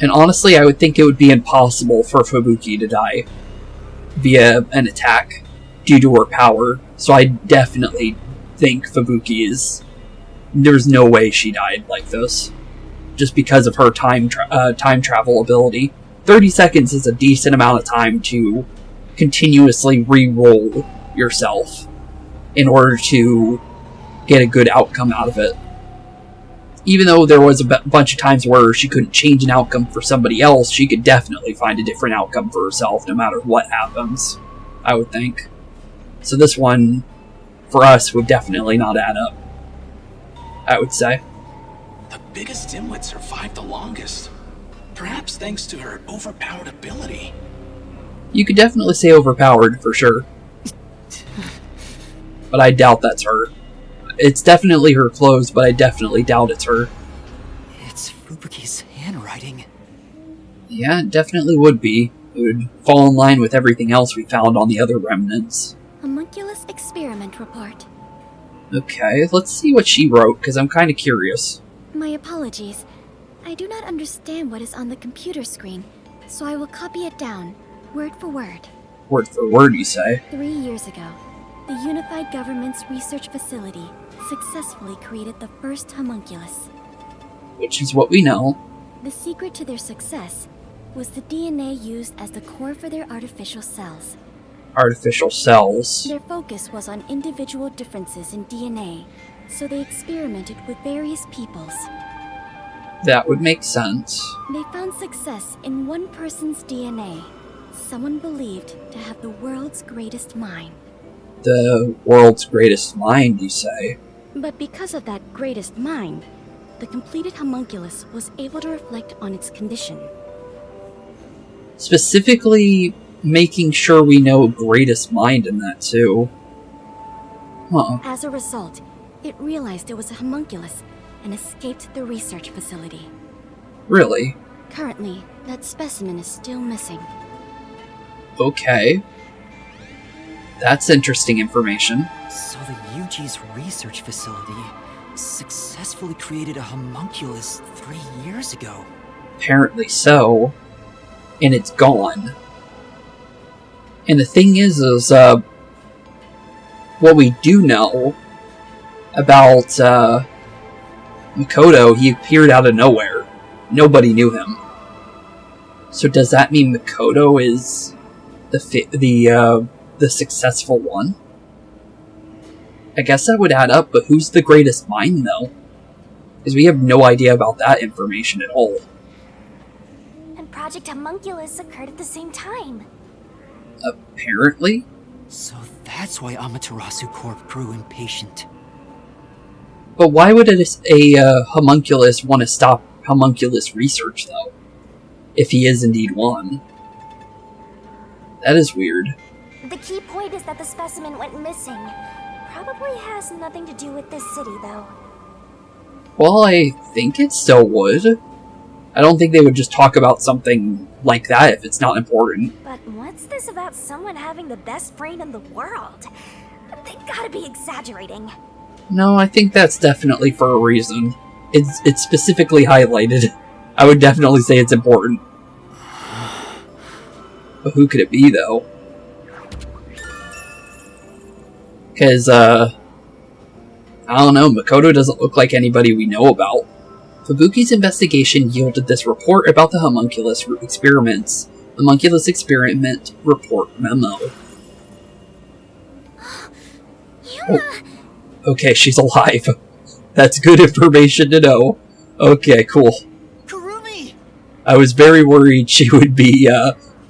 And honestly, I would think it would be impossible for Fubuki to die via an attack due to her power. So I definitely think Fubuki is... There's no way she died like this. Just because of her time travel ability. 30 seconds is a decent amount of time to continuously re-roll yourself in order to get a good outcome out of it. Even though there was a bunch of times where she couldn't change an outcome for somebody else, she could definitely find a different outcome for herself no matter what happens, I would think. So this one, for us, would definitely not add up, I would say. The biggest dimwit survived the longest. Perhaps thanks to her overpowered ability. You could definitely say overpowered, for sure. But I doubt that's her. It's definitely her clothes, but I definitely doubt it's her. It's Fubuki's handwriting. Yeah, it definitely would be. It would fall in line with everything else we found on the other remnants. Homunculus experiment report. Okay, let's see what she wrote, because I'm kind of curious. My apologies. I do not understand what is on the computer screen, so I will copy it down, word for word. Word for word, you say? 3 years ago, the Unified Government's research facility successfully created the first homunculus. Which is what we know. The secret to their success was the DNA used as the core for their artificial cells. Artificial cells. Their focus was on individual differences in DNA, so they experimented with various peoples. That would make sense. They found success in one person's DNA, someone believed to have the world's greatest mind. The world's greatest mind, you say? But because of that greatest mind, the completed homunculus was able to reflect on its condition. Specifically, making sure we know greatest mind in that, too. Huh. As a result, it realized it was a homunculus and escaped the research facility. Really? Currently, that specimen is still missing. Okay. That's interesting information. So the UG's research facility successfully created a homunculus 3 years ago. Apparently so. And it's gone. And the thing is what we do know about Makoto, he appeared out of nowhere. Nobody knew him. So does that mean Makoto is the successful one? I guess that would add up, but who's the greatest mind, though? Because we have no idea about that information at all. And Project Homunculus occurred at the same time. Apparently? So that's why Amaterasu Corp grew impatient. But why would a homunculus want to stop homunculus research, though? If he is indeed one. That is weird. The key point is that the specimen went missing. Probably has nothing to do with this city, though. Well, I think it still would. I don't think they would just talk about something like that if it's not important. But what's this about someone having the best brain in the world? They gotta be exaggerating. No, I think that's definitely for a reason. It's specifically highlighted. I would definitely say it's important. But who could it be, though? Because, I don't know, Makoto doesn't look like anybody we know about. Fubuki's investigation yielded this report about the homunculus experiments. Homunculus experiment report memo. Yuma! Oh. Okay, she's alive. That's good information to know. Okay, cool. Kurumi! I was very worried she would be,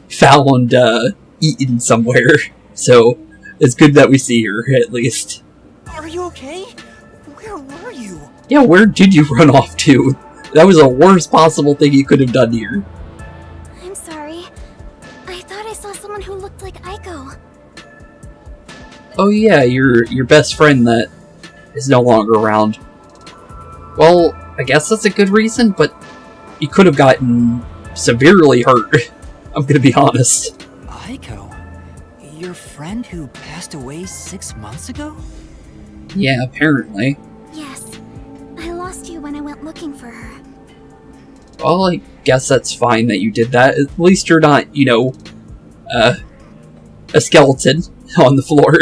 found, eaten somewhere. So, it's good that we see her, at least. Are you okay? Where were you? Yeah, where did you run off to? That was the worst possible thing you could have done here. I'm sorry. I thought I saw someone who looked like Aiko. Oh yeah, your best friend that is no longer around. Well, I guess that's a good reason, but you could have gotten severely hurt. I'm gonna be honest. Aiko? Your friend who passed away 6 months ago? Yeah, apparently. Yes. I lost you when I went looking for her. Well, I guess that's fine that you did that. At least you're not, a skeleton on the floor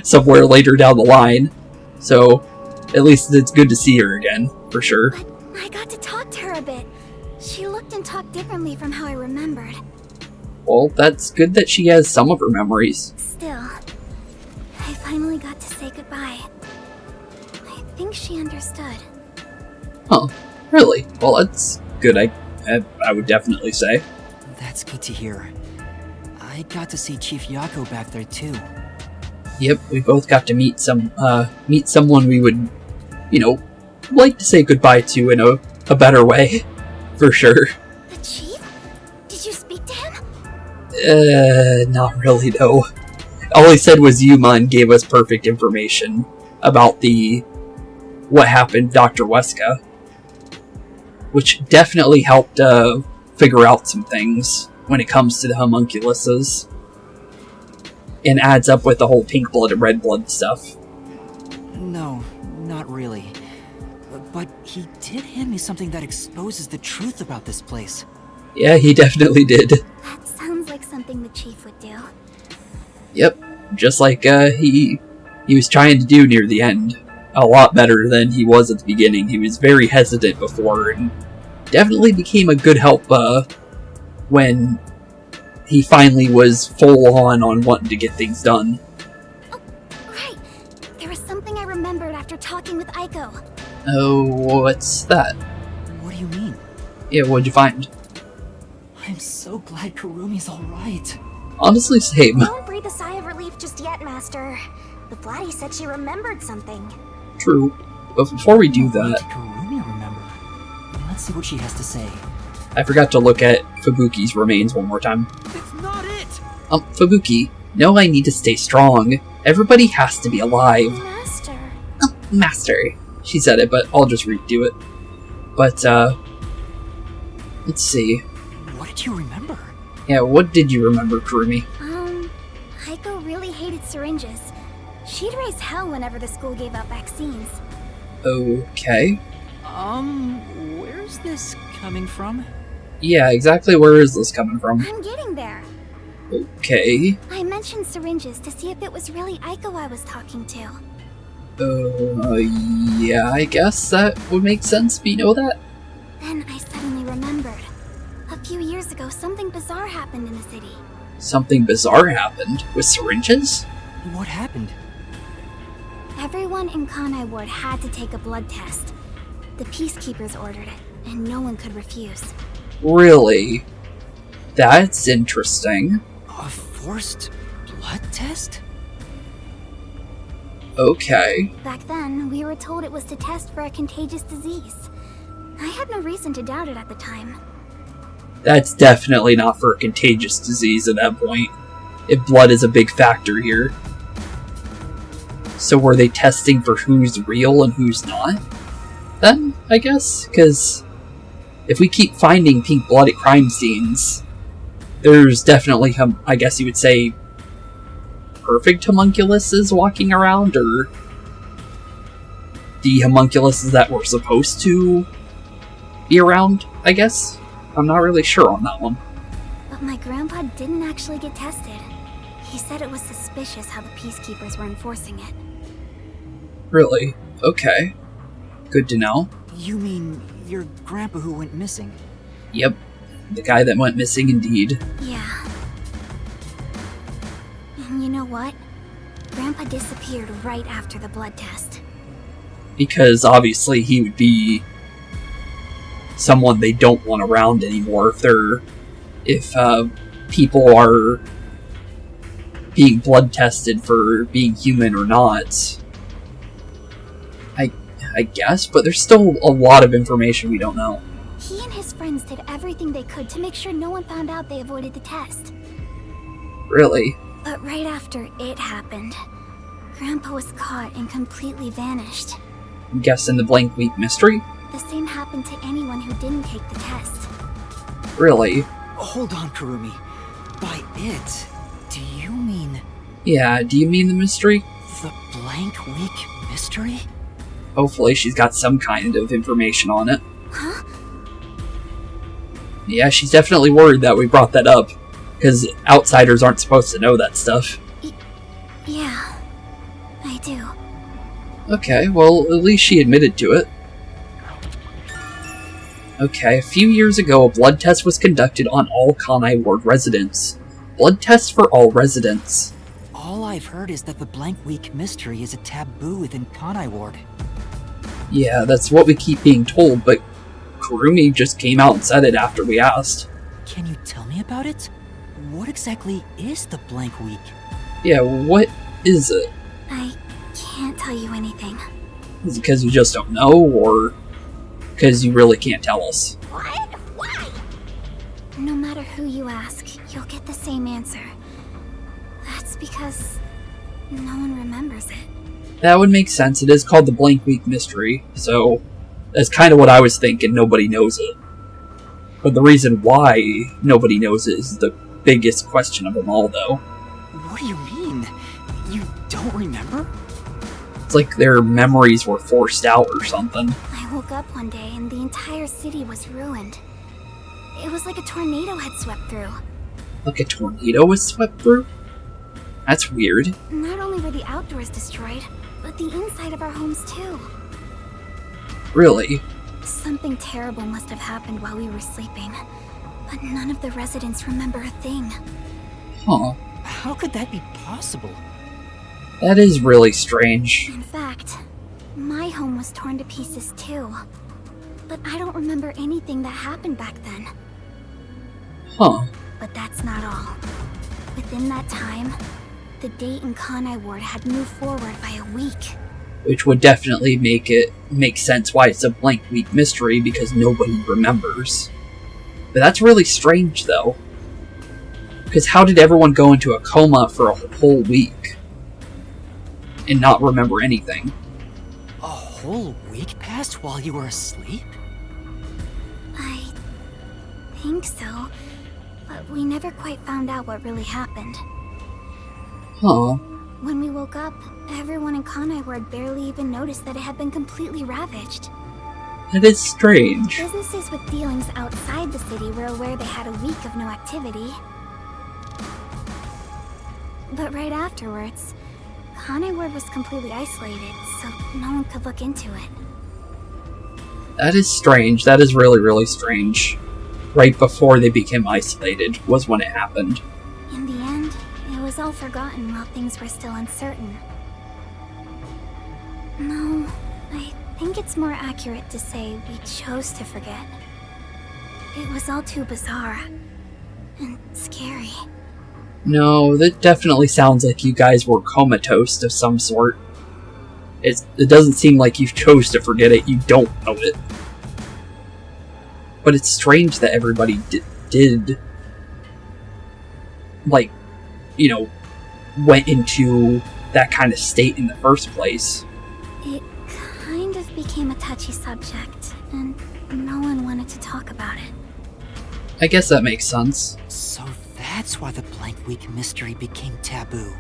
somewhere later down the line. So, at least it's good to see her again, for sure. But I got to talk to her a bit. She looked and talked differently from how I remembered. Well, that's good that she has some of her memories. Still, I finally got to say goodbye. I think she understood. Huh. Really? Well, that's good, I would definitely say. That's good to hear. I got to see Chief Yakou back there too. Yep, we both got to meet someone we would, like to say goodbye to in a better way, for sure. The chief? Did you speak to him? Not really, no. All he said was Yuma and gave us perfect information about what happened to Dr. Weska. Which definitely helped figure out some things when it comes to the homunculuses. And adds up with the whole pink blood and red blood stuff. No, not really. But he did hand me something that exposes the truth about this place. Yeah, he definitely did. That sounds like something the chief would do. Yep, just like he was trying to do near the end. A lot better than he was at the beginning. He was very hesitant before, and definitely became a good help when he finally was full on wanting to get things done. Oh, right. There was something I remembered after talking with Aiko. Oh, what's that? What do you mean? Yeah, what'd you find? I'm so glad Kurumi's alright. Honestly, same. Don't breathe a sigh of relief just yet, Master. The Flatty said she remembered something. True. But before we do What that, did Kurumi remember? Let's see what she has to say. I forgot to look at Fubuki's remains one more time. That's not it! Fubuki, no, I need to stay strong. Everybody has to be alive. Master. Master. She said it, but I'll just redo it. But, let's see. What did you remember? Yeah, what did you remember, Kurumi? Aiko really hated syringes. She'd raise hell whenever the school gave out vaccines. Okay. Where's this coming from? Yeah, exactly where is this coming from? I'm getting there. Okay. I mentioned syringes to see if it was really Aiko I was talking to. Yeah, I guess that would make sense if you know that. Then I suddenly remembered. A few years ago, something bizarre happened in the city. Something bizarre happened with syringes? What happened? Everyone in Kanai Ward had to take a blood test. The peacekeepers ordered it, and no one could refuse. Really? That's interesting. A forced blood test? Okay. Back then, we were told it was to test for a contagious disease. I had no reason to doubt it at the time. That's definitely not for a contagious disease at that point. If blood is a big factor here. So were they testing for who's real and who's not? Then, I guess? Because if we keep finding pink blood at crime scenes, there's definitely, I guess you would say, perfect homunculuses walking around, or the homunculuses that were supposed to be around, I guess? I'm not really sure on that one. But my grandpa didn't actually get tested. He said it was suspicious how the peacekeepers were enforcing it. Really? Okay. Good to know. You mean your grandpa who went missing? Yep. The guy that went missing indeed. Yeah. And you know what? Grandpa disappeared right after the blood test. Because obviously he would be someone they don't want around anymore if people are being blood tested for being human or not. I guess, but there's still a lot of information we don't know. He and his friends did everything they could to make sure no one found out they avoided the test. Really? But right after it happened, Grandpa was caught and completely vanished. I'm guessing the blank week mystery? The same happened to anyone who didn't take the test. Really? Hold on, Kurumi. By it, do you mean Yeah, do you mean the mystery? the blank week mystery? Hopefully she's got some kind of information on it. Huh? Yeah, she's definitely worried that we brought that up, because outsiders aren't supposed to know that stuff. Yeah, I do. Okay, well, at least she admitted to it. Okay, a few years ago, a blood test was conducted on all Kanai Ward residents. Blood tests for all residents. All I've heard is that the blank week mystery is a taboo within Kanai Ward. Yeah, that's what we keep being told, but Kurumi just came out and said it after we asked. Can you tell me about it? What exactly is the blank week? Yeah, what is it? I can't tell you anything. Is it because you just don't know, or because you really can't tell us? What? Why? No matter who you ask, you'll get the same answer. That's because no one remembers it. That would make sense. It is called the Blank Week Mystery, so that's kind of what I was thinking. Nobody knows it. But the reason why nobody knows it is the biggest question of them all, though. What do you mean? You don't remember? It's like their memories were forced out or something. I woke up one day and the entire city was ruined. It was like a tornado had swept through. Like a tornado was swept through? That's weird. Not only were the outdoors destroyed, but the inside of our homes too. Really? Something terrible must have happened while we were sleeping, but none of the residents remember a thing. Huh. How could that be possible? That is really strange. In fact, my home was torn to pieces too. But I don't remember anything that happened back then. Huh. But that's not all. Within that time, the date in Kanai Ward had moved forward by a week. Which would definitely make sense why it's a blank week mystery, because nobody remembers. But that's really strange, though. Because how did everyone go into a coma for a whole week and not remember anything? A whole week passed while you were asleep? I think so, but we never quite found out what really happened. Huh. When we woke up, everyone in Kanai Ward barely even noticed that it had been completely ravaged. That is strange. Businesses with dealings outside the city were aware they had a week of no activity. But right afterwards, Kanai Ward was completely isolated, so no one could look into it. That is strange. That is really, really strange. Right before they became isolated was when it happened. In the end, it was all forgotten while things were still uncertain. No, I think it's more accurate to say we chose to forget. It was all too bizarre and scary. No, that definitely sounds like you guys were comatose of some sort. It doesn't seem like you chose to forget it, you don't know it. But it's strange that everybody did like, you know, went into that kind of state in the first place. It kind of became a touchy subject, and no one wanted to talk about it. I guess that makes sense. So that's why the blank week mystery became taboo.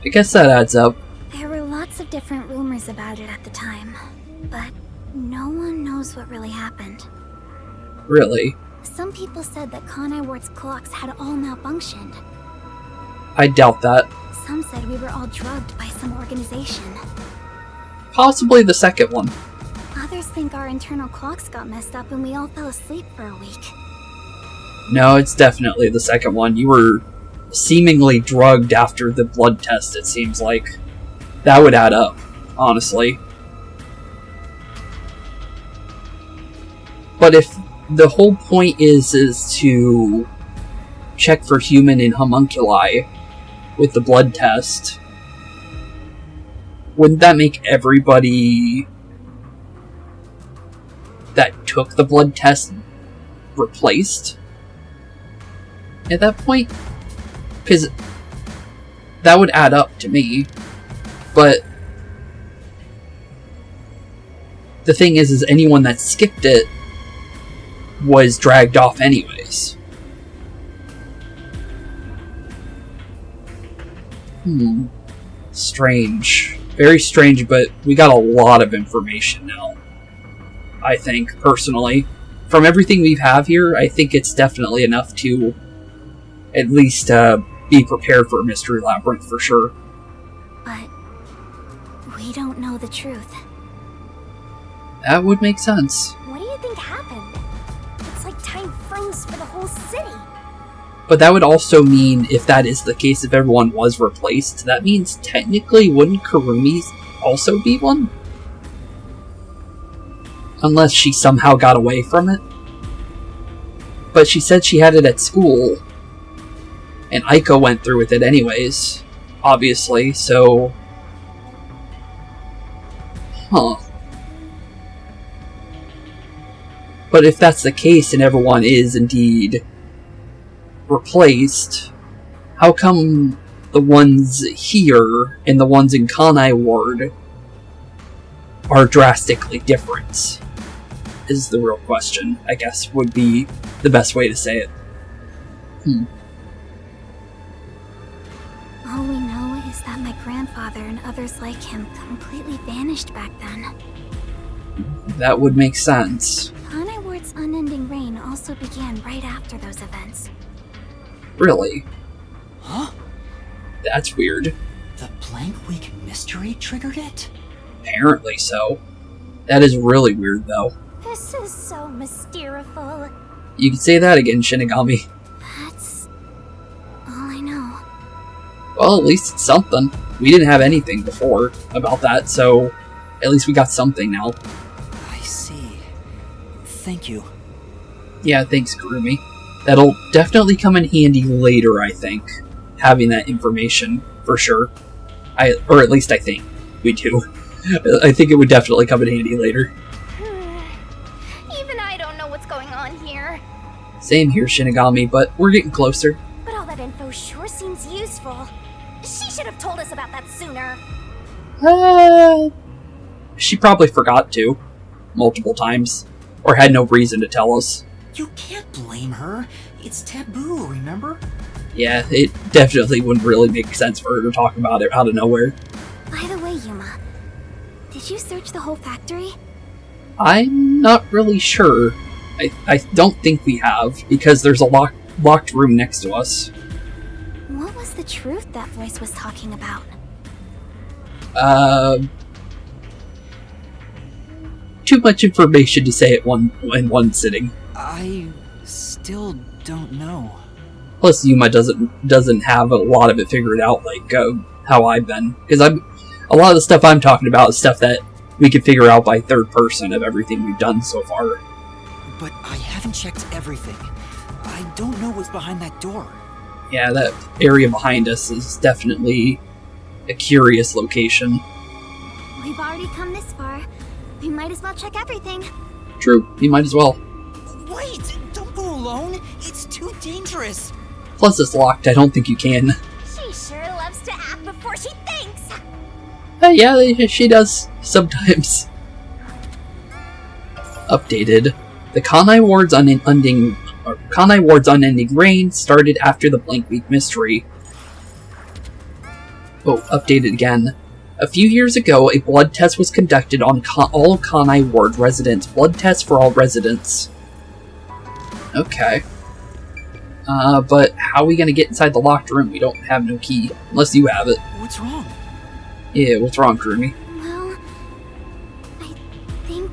I guess that adds up. There were lots of different rumors about it at the time, but no one knows what really happened. Really. Some people said that Kanai Ward's clocks had all malfunctioned. I doubt that. Some said we were all drugged by some organization. Possibly the second one. Others think our internal clocks got messed up and we all fell asleep for a week. No, it's definitely the second one. You were seemingly drugged after the blood test, it seems like. That would add up, honestly. But if the whole point is to check for human and homunculi with the blood test, wouldn't that make everybody that took the blood test replaced at that point? Because that would add up to me. But the thing is anyone that skipped it was dragged off anyways. Strange. Very strange, but we got a lot of information now. I think, personally. From everything we have here, I think it's definitely enough to at least be prepared for a mystery labyrinth for sure. But we don't know the truth. That would make sense. What do you think happened? It's like time froze for the whole city. But that would also mean, if that is the case, if everyone was replaced, that means technically wouldn't Kurumi's also be one? Unless she somehow got away from it. But she said she had it at school. And Aiko went through with it anyways, obviously, so... Huh. But if that's the case and everyone is indeed replaced, how come the ones here and the ones in Kanai Ward are drastically different? Is the real question, I guess, would be the best way to say it. All we know is that my grandfather and others like him completely vanished back then. That would make sense. Kanai Ward's unending reign also began right after those events. Really? Huh? That's weird. The blank week mystery triggered it? Apparently so. That is really weird, though. This is so mysteriful. You can say that again, Shinigami. That's all I know. Well, at least it's something. We didn't have anything before about that, so at least we got something now. I see. Thank you. Yeah, thanks, Kurumi. That'll definitely come in handy later, I think. Having that information, for sure. Or at least I think we do. I think it would definitely come in handy later. Even I don't know what's going on here. Same here, Shinigami, but we're getting closer. But all that info sure seems useful. She should have told us about that sooner. She probably forgot to. Multiple times. Or had no reason to tell us. You can't blame her. It's taboo, remember? Yeah, it definitely wouldn't really make sense for her to talk about it out of nowhere. By the way, Yuma, did you search the whole factory? I'm not really sure. I don't think we have, because there's a locked room next to us. What was the truth that voice was talking about? Too much information to say in one sitting. I still don't know. Plus, Yuma doesn't have a lot of it figured out like how I've been, because a lot of the stuff I'm talking about is stuff that we could figure out by third person of everything we've done so far. But I haven't checked everything. I don't know what's behind that door. Yeah, that area behind us is definitely a curious location. We've already come this far. We might as well check everything. True, you might as well. Wait! Don't go alone! It's too dangerous! Plus it's locked, I don't think you can. She sure loves to act before she thinks. Yeah, she does, sometimes. Updated. The Kanai Ward's unending reign started after the Blank Week mystery. Oh, updated again. A few years ago, a blood test was conducted on all Kanai Ward residents. Blood test for all residents. Okay. But how are we gonna get inside the locked room? We don't have no key. Unless you have it. What's wrong? Yeah, what's wrong, Kurumi? Well, I think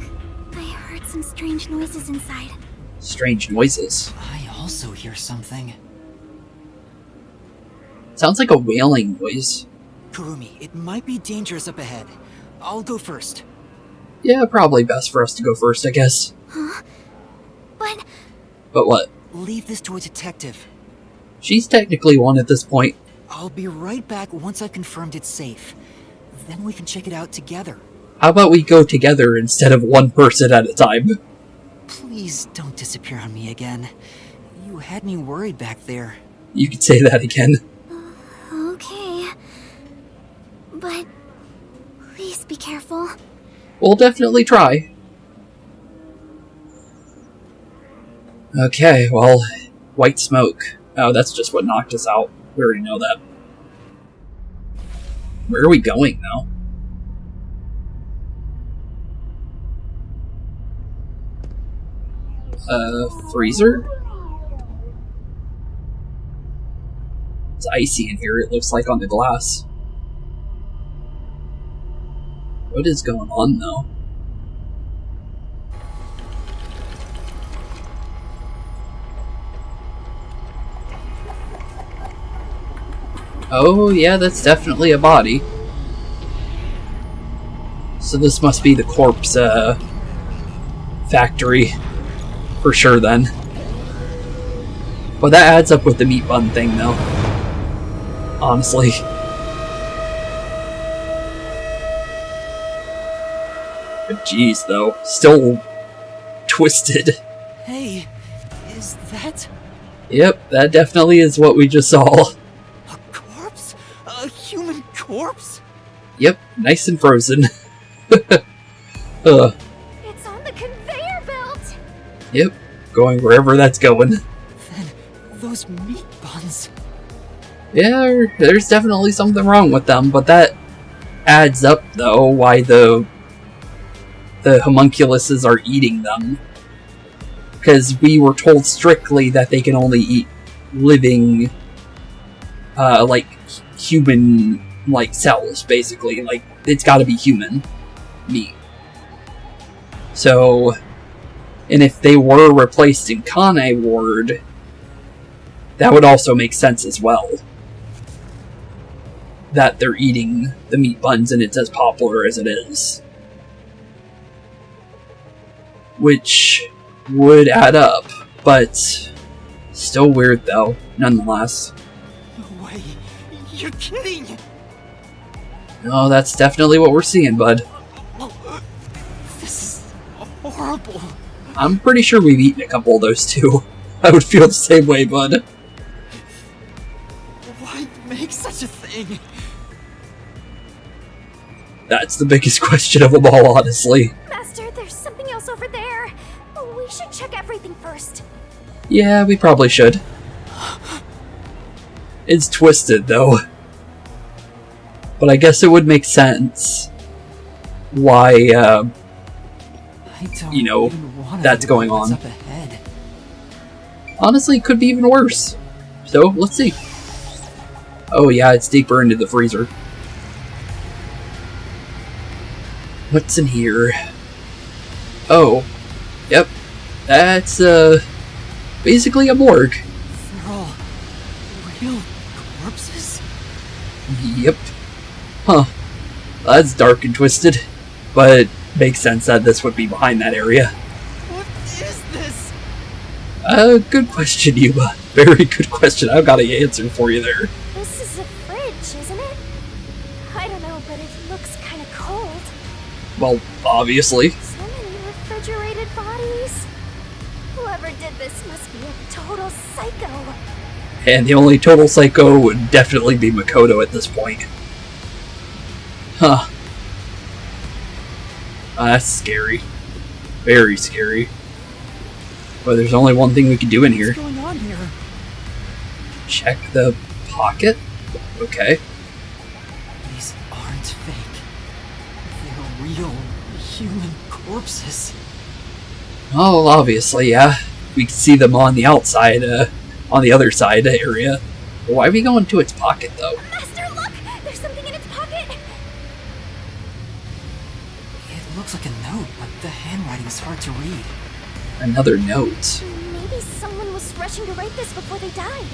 I heard some strange noises inside. Strange noises. I also hear something. Sounds like a wailing noise. Kurumi, it might be dangerous up ahead. I'll go first. Yeah, probably best for us to go first, I guess. Huh? But what? Leave this to a detective. She's technically one at this point. I'll be right back once I've confirmed it's safe. Then we can check it out together. How about we go together instead of one person at a time? Please don't disappear on me again. You had me worried back there. You could say that again. okay. But please be careful. We'll definitely try. Okay, well, white smoke. Oh, that's just what knocked us out. We already know that. Where are we going now? Freezer? It's icy in here, it looks like on the glass. What is going on, though? Oh, yeah, that's definitely a body. So this must be the corpse, factory. For sure, then. But that adds up with the meat bun thing, though. Honestly. But geez, though. Still twisted. Hey, is that Yep, that definitely is what we just saw. a corpse? A human corpse? Yep, nice and frozen. It's on the conveyor belt! Yep, going wherever that's going. Then those meat buns. Yeah, there's definitely something wrong with them, but that adds up, though, why the homunculuses are eating them. Because we were told strictly that they can only eat living, like, human, like, cells, basically. Like, it's gotta be human meat. So, and if they were replaced in Kanai Ward, that would also make sense as well. That they're eating the meat buns and it's as popular as it is. Which would add up, but still weird though, nonetheless. No way. You're kidding! No, that's definitely what we're seeing, bud. This is horrible. I'm pretty sure we've eaten a couple of those too. I would feel the same way, bud. Why make such a thing? That's the biggest question of them all, honestly. Master, there's something else over there. We should check everything first. Yeah, we probably should. It's twisted, though. But I guess it would make sense why, I don't you know, even wanna that's think going about what's on. up ahead. Honestly, it could be even worse. So, let's see. Oh yeah, it's deeper into the freezer. What's in here? Oh. Yep. That's, basically a morgue. They're all real corpses? Yep. Huh. That's dark and twisted. But it makes sense that this would be behind that area. What is this? Good question, Yuma. Very good question. I've got an answer for you there. This is a fridge, isn't it? I don't know, but it looks kind of cold. Well, obviously. So many refrigerated bodies. Whoever did this must be a total psycho. And the only total psycho would definitely be Makoto at this point. Huh. That's scary. Very scary. But there's only one thing we can do in here. What's going on here? Check the pocket? Okay. These aren't fake. They're real human corpses. Oh, obviously, yeah. We can see them on the outside, on the other side area. But why are we going to its pocket, though? Master, look! There's something in its pocket! It looks like a note, but the handwriting's hard to read. Another note. Maybe someone was rushing to write this before they died.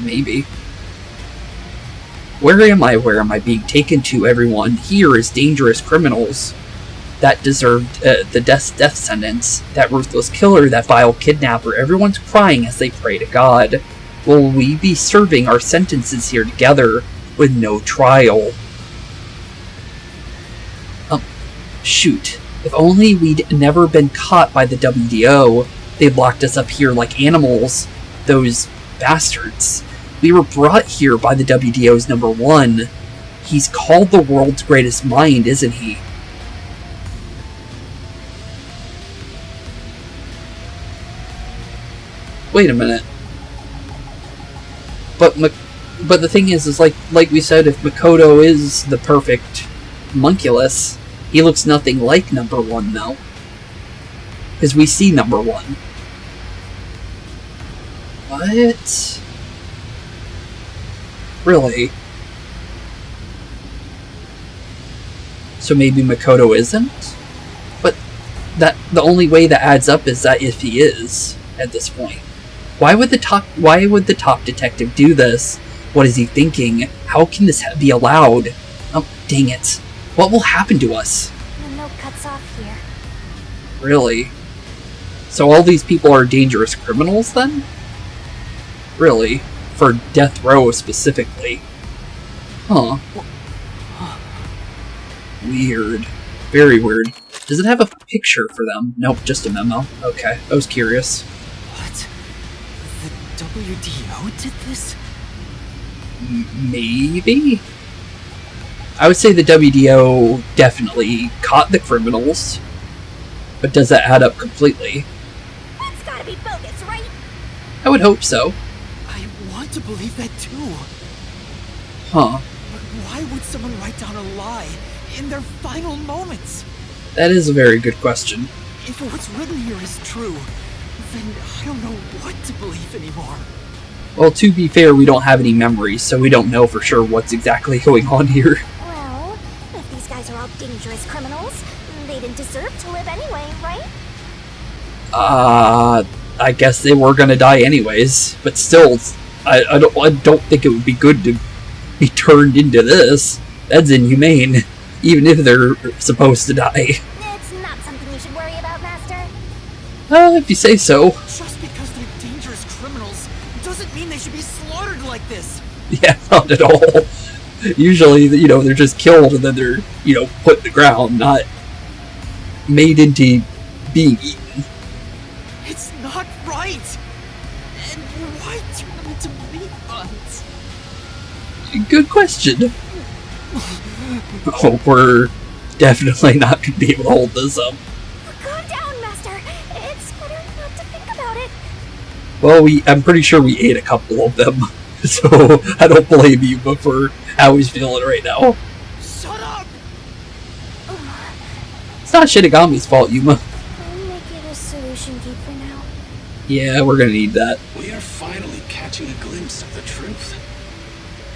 Maybe. Where am I? Where am I being taken to, everyone? Here is dangerous criminals that deserved the death sentence. That ruthless killer, that vile kidnapper. Everyone's crying as they pray to God. Will we be serving our sentences here together with no trial? Shoot. If only we'd never been caught by the WDO. They'd locked us up here like animals. Those bastards. We were brought here by the WDO's #1. He's called the world's greatest mind, isn't he? Wait a minute. But But the thing is like we said, if Makoto is the perfect homunculus, he looks nothing like number 1, though. Because we see number 1. What? Really? So maybe Makoto isn't? But the only way that adds up is that if he is, at this point. Why would the top detective do this? What is he thinking? How can this be allowed? Oh, dang it. What will happen to us? The note cuts off here. Really? So all these people are dangerous criminals, then? Really? For death row, specifically. Huh. Weird. Very weird. Does it have a picture for them? Nope, just a memo. Okay, I was curious. What? The WDO did this? Maybe? I would say the WDO definitely caught the criminals. But does that add up completely? That's gotta be bogus, right? I would hope so. I want to believe that too. Huh. But why would someone write down a lie in their final moments? That is a very good question. If what's written here is true, then I don't know what to believe anymore. Well, to be fair, we don't have any memories, so we don't know for sure what's exactly going on here. Well, if these guys are all dangerous criminals, they didn't deserve to live anyway, right? I guess they were gonna die anyways, but still, I don't think it would be good to be turned into this. That's inhumane, even if they're supposed to die. It's not something you should worry about, Master. If you say so. Just because they're dangerous criminals doesn't mean they should be slaughtered like this. Yeah, not at all. Usually, they're just killed and then they're, put in the ground, not made into being eaten. It's not right! And why turn them into meat buns? Good question. Oh, we're definitely not going to be able to hold this up. Calm down, Master. It's better not to think about it. Well, I'm pretty sure we ate a couple of them, so I don't blame you for how he's feeling right now. Shut up! It's not Shinigami's fault, Yuma. I'll make it a solution key for now. Yeah, we're gonna need that. We are finally catching a glimpse of the truth.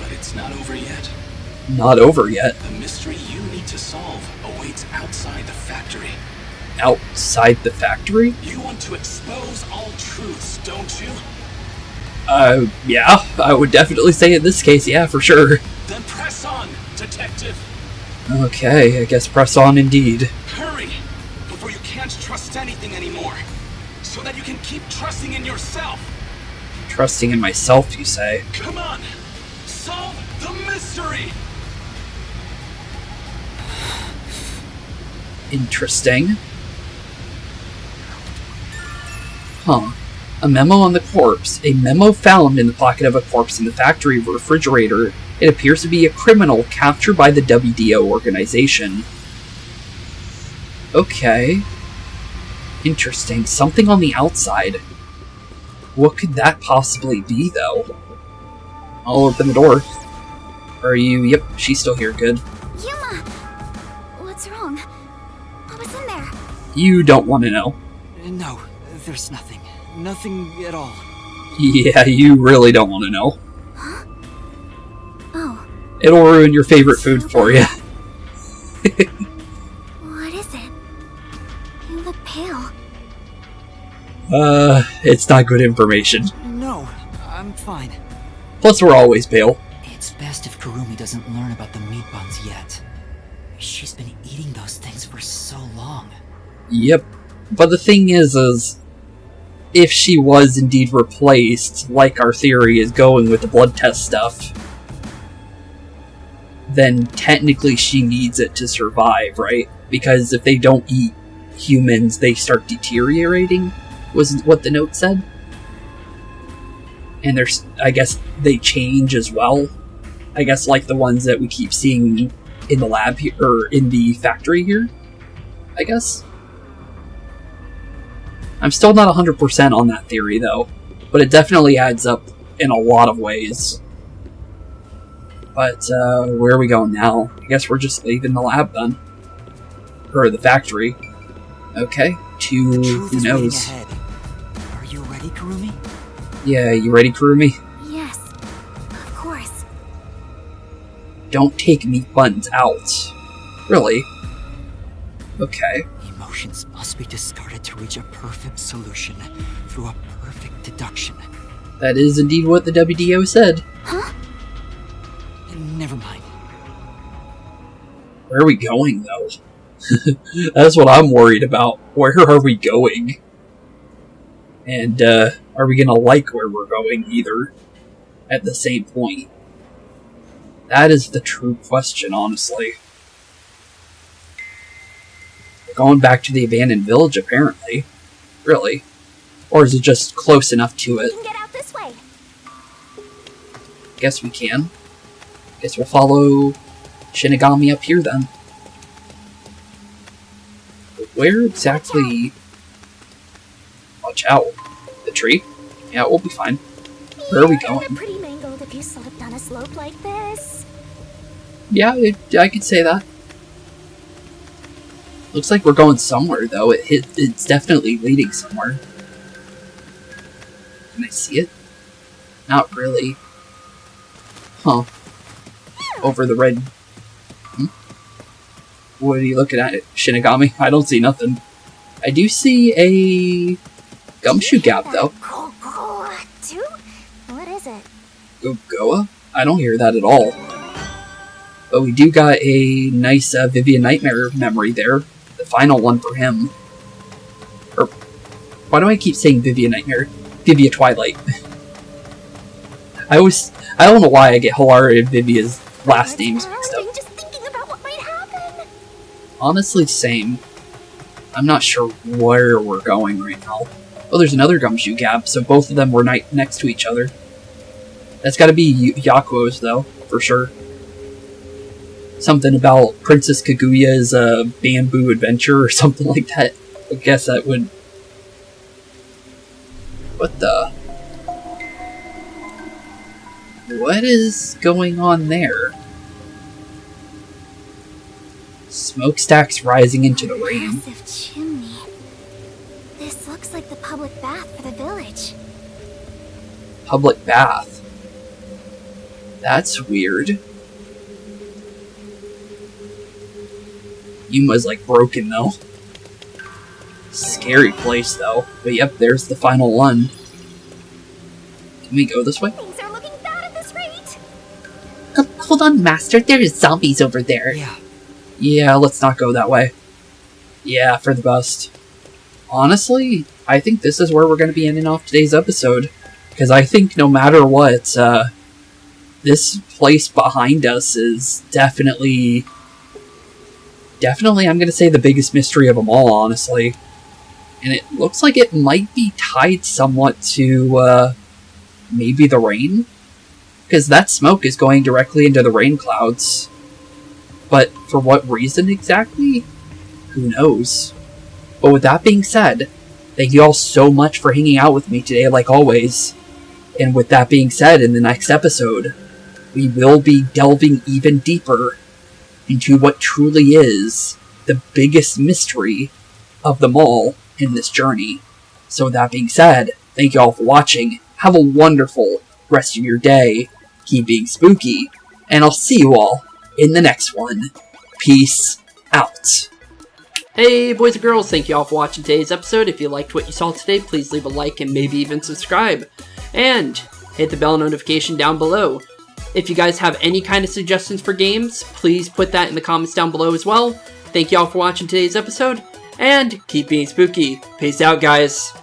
But it's not over yet. Not over yet. The mystery you need to solve awaits outside the factory. Outside the factory? You want to expose all truths, don't you? Yeah, I would definitely say in this case, yeah, for sure. Then press on, detective. Okay, I guess press on indeed. Hurry, before you can't trust anything anymore. So that you can keep trusting in yourself. Trusting in myself, you say? Come on, solve the mystery. Interesting. Huh. A memo on the corpse. A memo found in the pocket of a corpse in the factory refrigerator. It appears to be a criminal captured by the WDO organization. Okay. Interesting. Something on the outside. What could that possibly be, though? I'll open the door. Are you? Yep, she's still here. Good. Yuma! What's wrong? What was in there? You don't want to know. No, there's nothing. Nothing at all. Yeah, you really don't want to know. Huh? Oh. It'll ruin your favorite food for you. What is it? You look pale. It's not good information. No, I'm fine. Plus, we're always pale. It's best if Kurumi doesn't learn about the meat buns yet. She's been eating those things for so long. Yep. But the thing is if she was indeed replaced, like our theory is going with the blood test stuff, then technically she needs it to survive, right? Because if they don't eat humans, they start deteriorating, was what the note said. And I guess they change as well. I guess like the ones that we keep seeing in the lab here, or in the factory here, I guess. I'm still not 100% on that theory, though, but it definitely adds up in a lot of ways. But, where are we going now? I guess we're just leaving the lab then. Or the factory. Okay, to who knows. Are you ready, Kurumi? Yeah, you ready, Kurumi? Yes, of course. Don't take meat buns out. Really? Okay. Emotions must be discarded to reach a perfect solution through a perfect deduction. That is indeed what the WDO said. Huh? Never mind. Where are we going, though? That's what I'm worried about. Where are we going? And, are we gonna like where we're going, either? At the same point? That is the true question, honestly. We're going back to the abandoned village, apparently. Really? Or is it just close enough to it? We can get out this way. Guess we can. Guess we'll follow Shinigami up here, then. Where exactly... Watch out. The tree? Yeah, we'll be fine. Where are we going? Pretty mangled if you slipped on a slope like this. Yeah, I could say that. Looks like we're going somewhere, though. It's definitely leading somewhere. Can I see it? Not really. Huh. Over the red... What are you looking at, Shinigami? I don't see nothing. I do see a gumshoe gap, though. Too? What is it? Goa? I don't hear that at all. But we do got a nice Vivia Nightmare memory there. The final one for him. Or, why do I keep saying Vivia Nightmare? Vivia Twilight. I don't know why I get Halara and Vivia's last names mixed up. Just thinking about what might happen. Honestly, same. I'm not sure where we're going right now. Oh, there's another gumshoe gap, so both of them were next to each other. That's gotta be Yakou's, though, for sure. Something about Princess Kaguya's bamboo adventure or something like that. I guess that would... What the... What is going on there? Smokestacks rising into the rain. Massive chimney. This looks like the public bath for the village. Public bath? That's weird. Yuma's like broken though. Scary place though. But yep, there's the final one. Can we go this way? Things are looking bad at this rate. Hold on, Master. There's zombies over there. Yeah, let's not go that way. Yeah, for the best. Honestly, I think this is where we're going to be ending off today's episode. Because I think no matter what, this place behind us is definitely, I'm going to say the biggest mystery of them all, honestly. And it looks like it might be tied somewhat to, maybe the rain? Because that smoke is going directly into the rain clouds. But for what reason exactly? Who knows? But with that being said, thank you all so much for hanging out with me today, like always. And with that being said, in the next episode, we will be delving even deeper into what truly is the biggest mystery of them all in this journey. So with that being said, thank you all for watching. Have a wonderful rest of your day. Keep being spooky. And I'll see you all in the next one. Peace out. Hey boys and girls, thank you all for watching today's episode. If you liked what you saw today, please leave a like and maybe even subscribe. And hit the bell notification down below. If you guys have any kind of suggestions for games, please put that in the comments down below as well. Thank you all for watching today's episode, and keep being spooky. Peace out, guys.